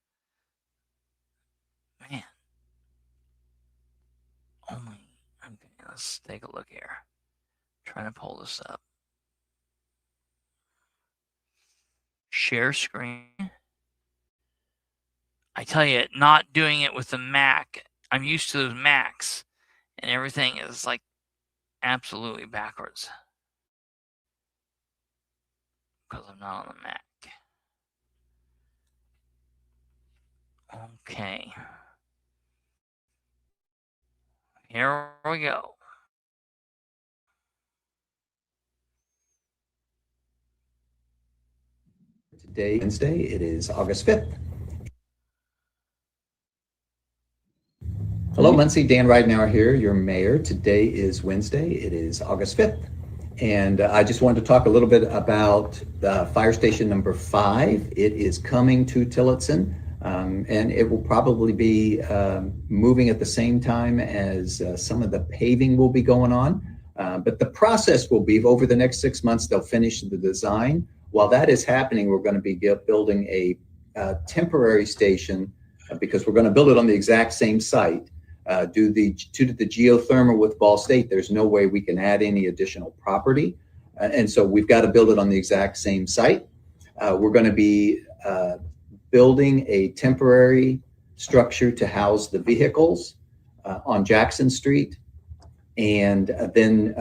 man, only. Okay, let's take a look here. Trying to pull this up. Share screen. I tell you, not doing it with the Mac. I'm used to those Macs, and everything is like absolutely backwards because I'm not on the Mac. Okay. Here we go. Today, Wednesday, it is August 5th. Hello, Muncie. Dan Ridenour here, your mayor. Today is Wednesday. It is August 5th. And I just wanted to talk a little bit about fire station number 5. It is coming to Tillotson, and it will probably be moving at the same time as some of the paving will be going on. But the process will be over the next 6 months, they'll finish the design. While that is happening, we're going to be building a temporary station because we're going to build it on the exact same site. Due to the geothermal with Ball State, there's no way we can add any additional property. And so we've got to build it on the exact same site. We're going to be building a temporary structure to house the vehicles on Jackson Street. And then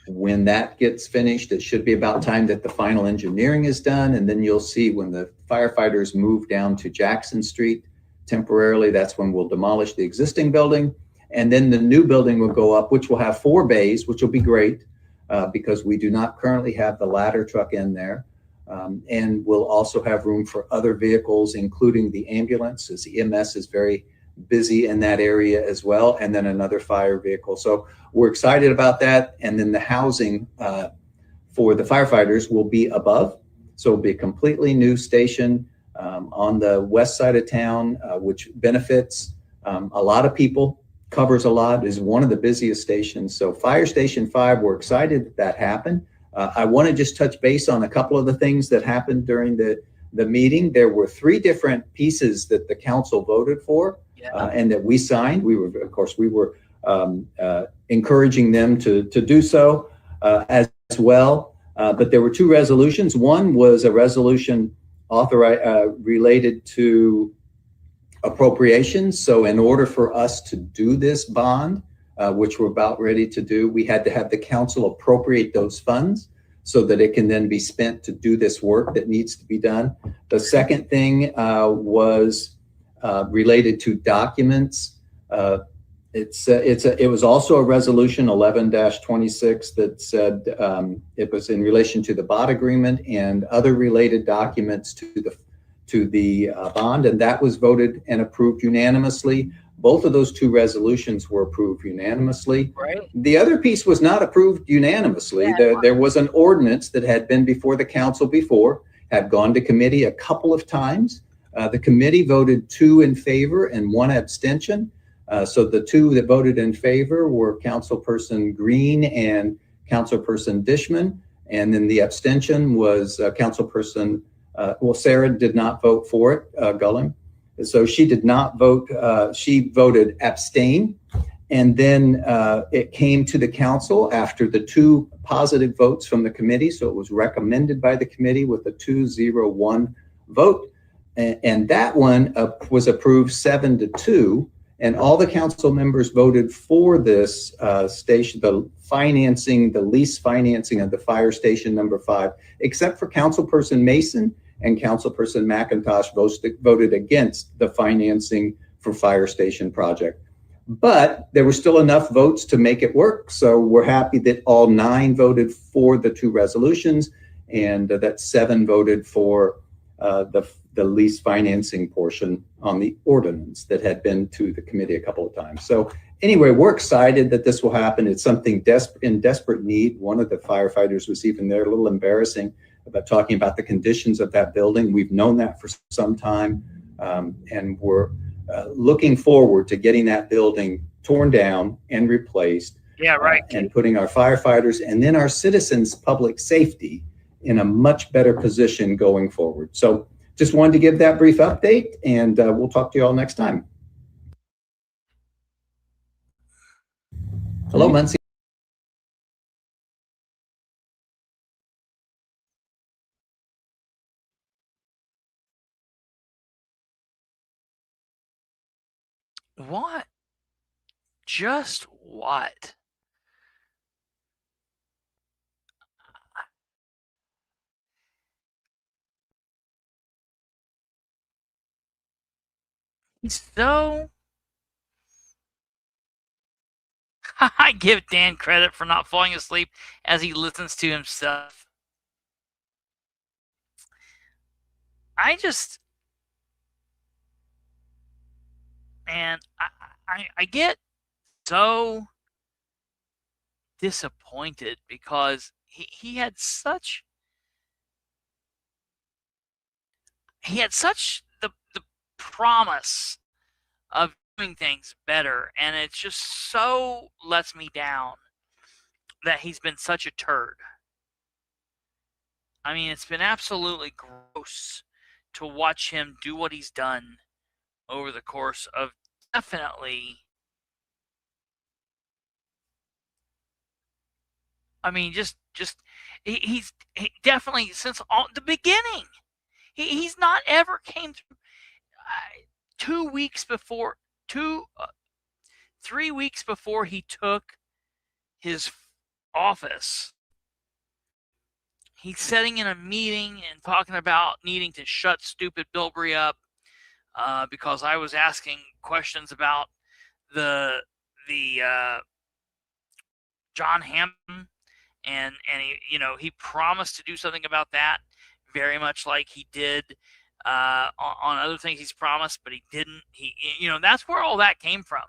when that gets finished, it should be about time that the final engineering is done. And then you'll see when the firefighters move down to Jackson Street temporarily, that's when we'll demolish the existing building. And then the new building will go up, which will have 4 bays, which will be great because we do not currently have the ladder truck in there. And we'll also have room for other vehicles, including the ambulance, as EMS is very busy in that area as well, and then another fire vehicle. So we're excited about that. And then the housing for the firefighters will be above. So it'll be a completely new station on the west side of town, which benefits a lot of people, covers a lot, is one of the busiest stations. So Fire Station 5, we're excited that happened. I want to just touch base on a couple of the things that happened during the meeting. There were 3 different pieces that the council voted for and that we signed. We were, of course, encouraging them to do so as well. But there were 2 resolutions. One was a resolution related to appropriations. So in order for us to do this bond, which we're about ready to do, we had to have the council appropriate those funds so that it can then be spent to do this work that needs to be done. The second thing was related to documents. It was also a resolution 11-26 that said it was in relation to the bond agreement and other related documents to the bond, and that was voted and approved unanimously. Both of those 2 resolutions were approved unanimously. Right. The other piece was not approved unanimously. There was an ordinance that had been before the council before, had gone to committee a couple of times. The committee voted 2 in favor and 1 abstention. So the 2 that voted in favor were Councilperson Green and Councilperson Dishman, and then the abstention was Councilperson, Sarah did not vote for it, Gulling. So she did not vote, she voted abstain. And then it came to the council after the 2 positive votes from the committee. So it was recommended by the committee with a 2-0-1 vote. And that one was approved 7-2. And all the council members voted for this station, the lease financing of the fire station number 5, except for Councilperson Mason and Councilperson McIntosh voted against the financing for fire station project. But there were still enough votes to make it work. So we're happy that all 9 voted for the 2 resolutions, and that 7 voted for the lease financing portion on the ordinance that had been to the committee a couple of times. So anyway, we're excited that this will happen. It's something in desperate need. One of the firefighters was even there, a little embarrassing about talking about the conditions of that building. We've known that for some time, and we're looking forward to getting that building torn down and replaced. Yeah, right. And putting our firefighters and then our citizens' public safety in a much better position going forward. So just wanted to give that brief update, and we'll talk to you all next time. Hello, Muncie. What? Just what? So, I give Dan credit for not falling asleep as he listens to himself. I get so disappointed because he had such the promise of doing things better, and it just so lets me down that he's been such a turd. I mean, it's been absolutely gross to watch him do what he's done over the course of definitely, I mean, he's definitely since the beginning. He's not ever came through 2 weeks before, 3 weeks before he took his office. He's sitting in a meeting and talking about needing to shut stupid Bilbrey up because I was asking questions about the John Hampton, and he promised to do something about that, very much like he did on other things he's promised, but he didn't. That's where all that came from.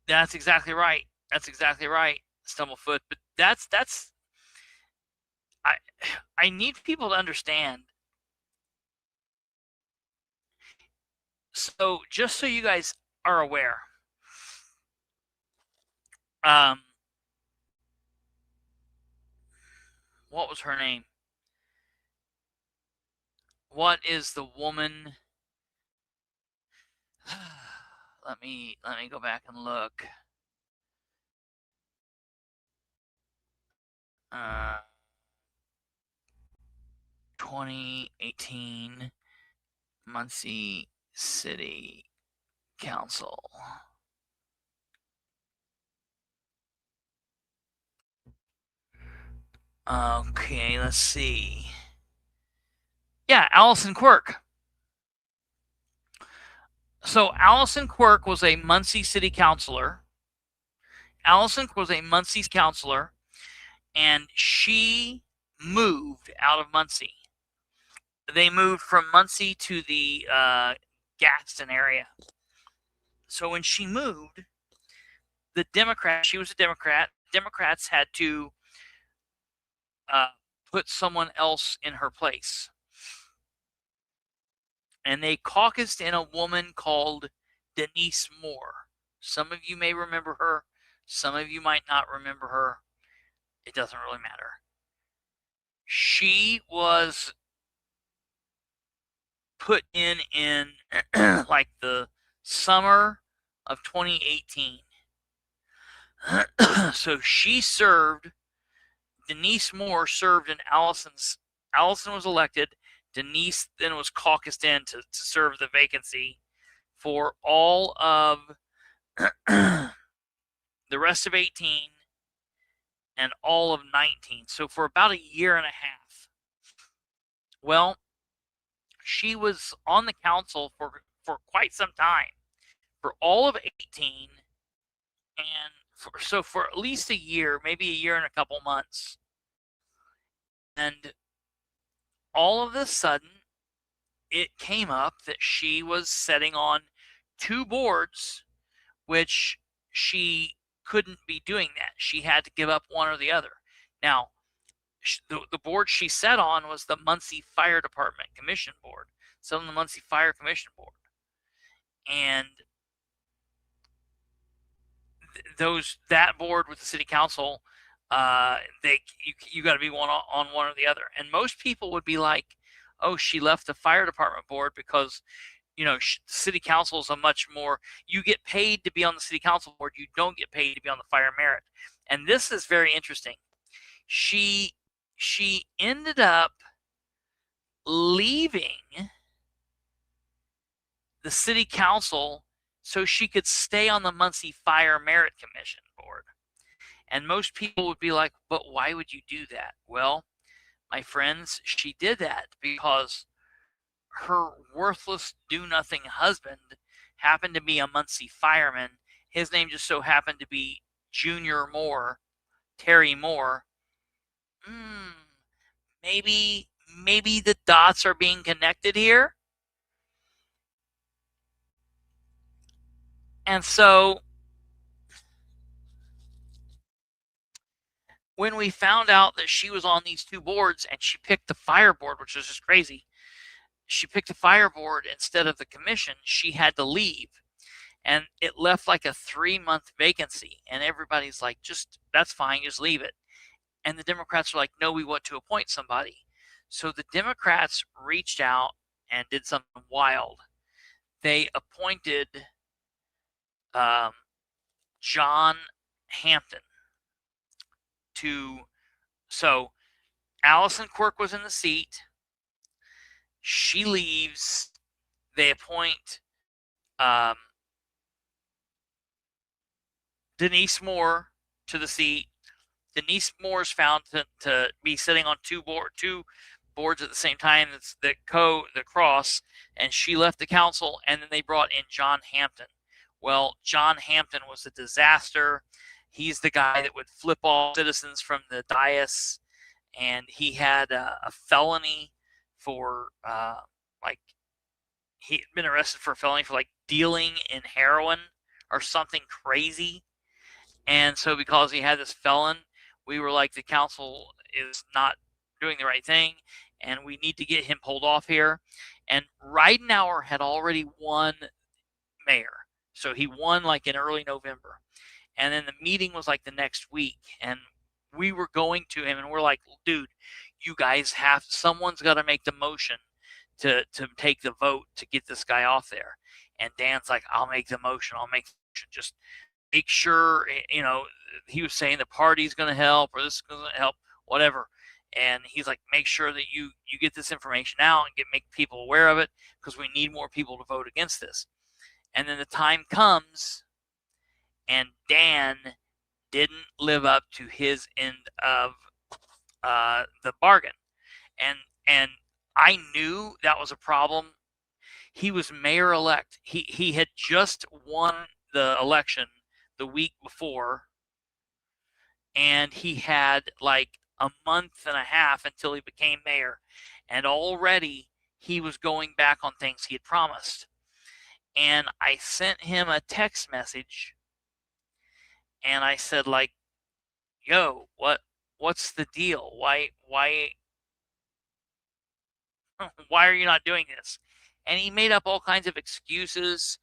That's exactly right. Stumblefoot. But that's I need people to understand. So just so you guys are aware, what was her name? What is the woman? Let me go back and look. 2018 Muncie City Council. Okay, let's see. Yeah, Allison Quirk. So Allison Quirk was a Muncie City Councilor. And she moved out of Muncie. They moved from Muncie to the Gadsden area. So when she moved, she was a Democrat. Democrats had to put someone else in her place. And they caucused in a woman called Denise Moore. Some of you may remember her. Some of you might not remember her. It doesn't really matter. She was put in like the summer of 2018. So she served, Denise Moore served in Allison was elected. Denise then was caucused in to serve the vacancy for all of the rest of 18 and all of 19. So for about a year and a half. Well, she was on the council for quite some time, for all of 18, and for at least a year, maybe a year and a couple months. And all of a sudden, it came up that she was sitting on 2 boards, which she couldn't be doing that. She had to give up one or the other. Now, the board she sat on was the Muncie Fire Department Commission Board, so on the Muncie Fire Commission Board, and that board with the city council, you got to be on one or the other. And most people would be like, "Oh, she left the fire department board because, city council is a much more. You get paid to be on the city council board. You don't get paid to be on the fire merit." And this is very interesting. She ended up leaving the city council so she could stay on the Muncie Fire Merit Commission board. And most people would be like, "But why would you do that?" Well, my friends, she did that because her worthless do-nothing husband happened to be a Muncie fireman. His name just so happened to be Junior Moore, Terry Moore. Maybe the dots are being connected here. And so when we found out that she was on these 2 boards and she picked the fire board, which was just crazy, she picked the fire board instead of the commission, she had to leave. And it left like a 3-month vacancy. And everybody's like, that's fine, just leave it. And the Democrats are like, "No, we want to appoint somebody." So the Democrats reached out and did something wild. They appointed John Hampton so Allison Quirk was in the seat. She leaves. They appoint Denise Moore to the seat. Denise Moore is found to be sitting on 2 boards at the same time. It's the cross, and she left the council, and then they brought in John Hampton. Well, John Hampton was a disaster. He's the guy that would flip off citizens from the dais, and he had a felony for he'd been arrested for a felony for dealing in heroin or something crazy. And so because he had this felon, we were like, the council is not doing the right thing, and we need to get him pulled off here. And Ridenauer had already won mayor. So he won in early November. And then the meeting was the next week. And we were going to him and we're like, "Dude, you guys someone's got to make the motion to take the vote to get this guy off there." And Dan's like, "I'll make the motion. Just make sure," he was saying the party's going to help or this is going to help, whatever. And he's like, "Make sure that you get this information out and make people aware of it because we need more people to vote against this." And then the time comes and Dan didn't live up to his end of the bargain. And I knew that was a problem. He was mayor-elect. He had just won the election the week before, and he had a month and a half until he became mayor. And already he was going back on things he had promised. And I sent him a text message, and I said, "Yo, what's the deal? Why are you not doing this?" And he made up all kinds of excuses.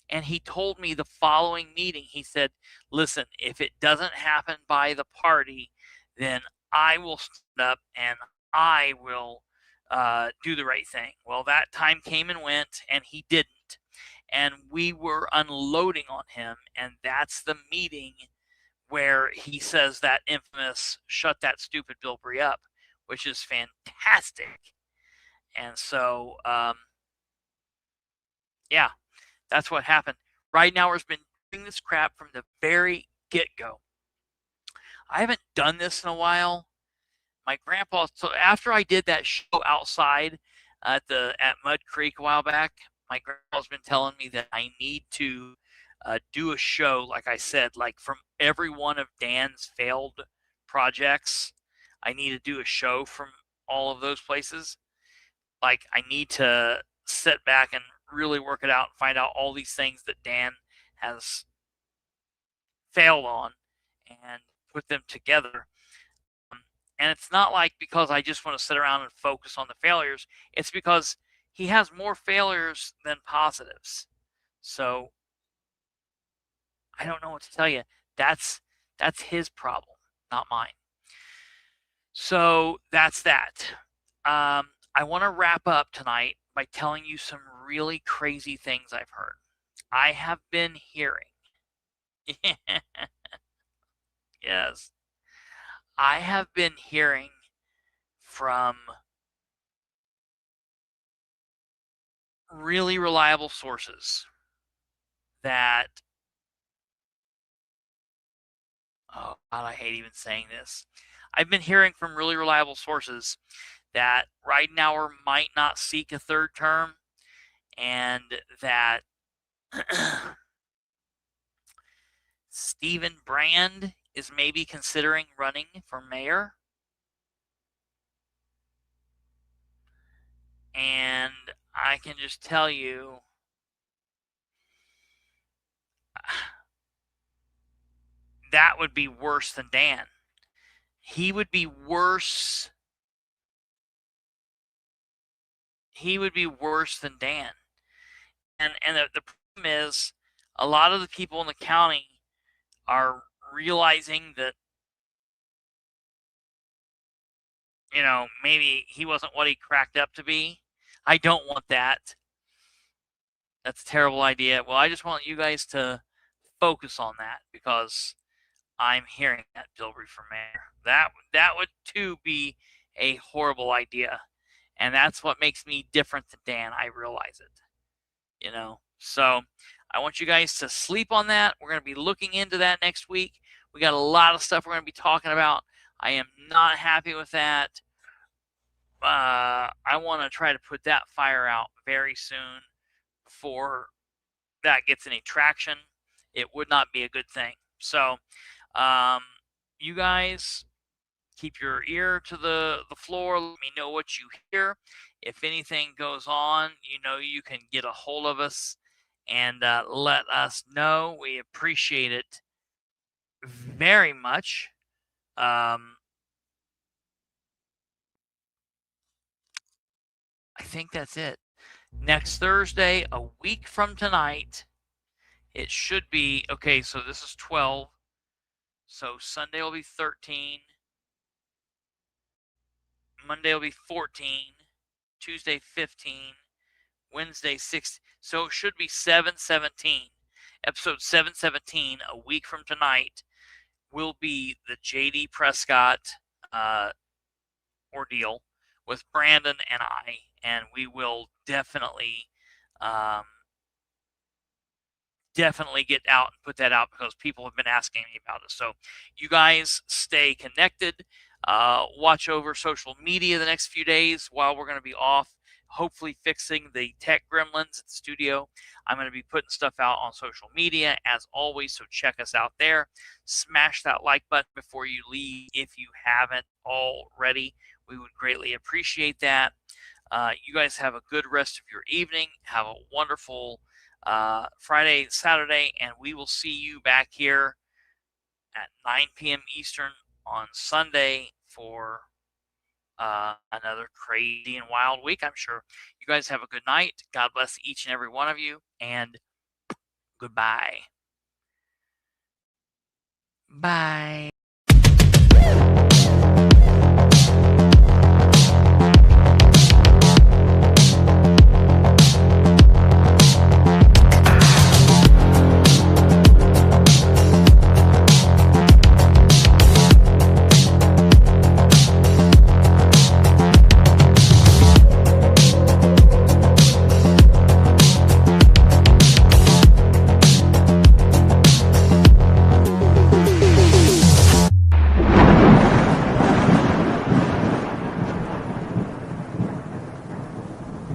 And he told me the following meeting, he said, listen, if it doesn't happen by the party, then I will stand up and I will do the right thing. Well, that time came and went, and he didn't. And we were unloading on him, and that's the meeting where he says that infamous "shut that stupid Bilbrey up," which is fantastic. And so, yeah, that's what happened. Ridenour's been doing this crap from the very get-go. I haven't done this in a while. My grandpa, so after I did that show outside at Mud Creek a while back, my grandpa's been telling me that I need to do a show, like I said, like from every one of Dan's failed projects. I need to do a show from all of those places. Like, I need to sit back and really work it out and find out all these things that Dan has failed on and put them together. And it's not like because I just want to sit around and focus on the failures. It's because he has more failures than positives. So I don't know what to tell you. That's his problem, not mine. So that's that. I want to wrap up tonight by telling you some really crazy things I've heard. I have been hearing. Yes. I have been hearing from really reliable sources that, oh God, I hate even saying this. I've been hearing from really reliable sources that Ridenour might not seek a third term, and that Stephen Brand is maybe considering running for mayor. And I can just tell you, that would be worse than Dan. He would be worse. He would be worse than Dan. And the problem is, a lot of the people in the county are realizing that, maybe he wasn't what he cracked up to be. I don't want that. That's a terrible idea. Well, I just want you guys to focus on that, because I'm hearing that Bilbrey for mayor. That would too be a horrible idea. And that's what makes me different than Dan. I realize it. So I want you guys to sleep on that. We're going to be looking into that next week. We got a lot of stuff we're going to be talking about. I am not happy with that. I want to try to put that fire out very soon before that gets any traction. It would not be a good thing. So you guys keep your ear to the floor. Let me know what you hear. If anything goes on, you can get a hold of us and let us know. We appreciate it very much. I think that's it. Next Thursday, a week from tonight, it should be, okay, so this is 12. So Sunday will be 13. Monday will be 14. Tuesday 15. Wednesday 6. So it should be 7/17. Episode 7/17, a week from tonight, will be the J.D. Prescott ordeal with Brandon and I, and we will definitely get out and put that out, because people have been asking me about it. So you guys stay connected. Watch over social media the next few days while we're going to be off, hopefully fixing the tech gremlins at the studio. I'm going to be putting stuff out on social media as always, so check us out there. Smash that like button before you leave if you haven't already. We would greatly appreciate that. You guys have a good rest of your evening. Have a wonderful Friday, Saturday, and we will see you back here at 9 p.m. Eastern on Sunday for another crazy and wild week, I'm sure. You guys have a good night. God bless each and every one of you, and Goodbye. Bye.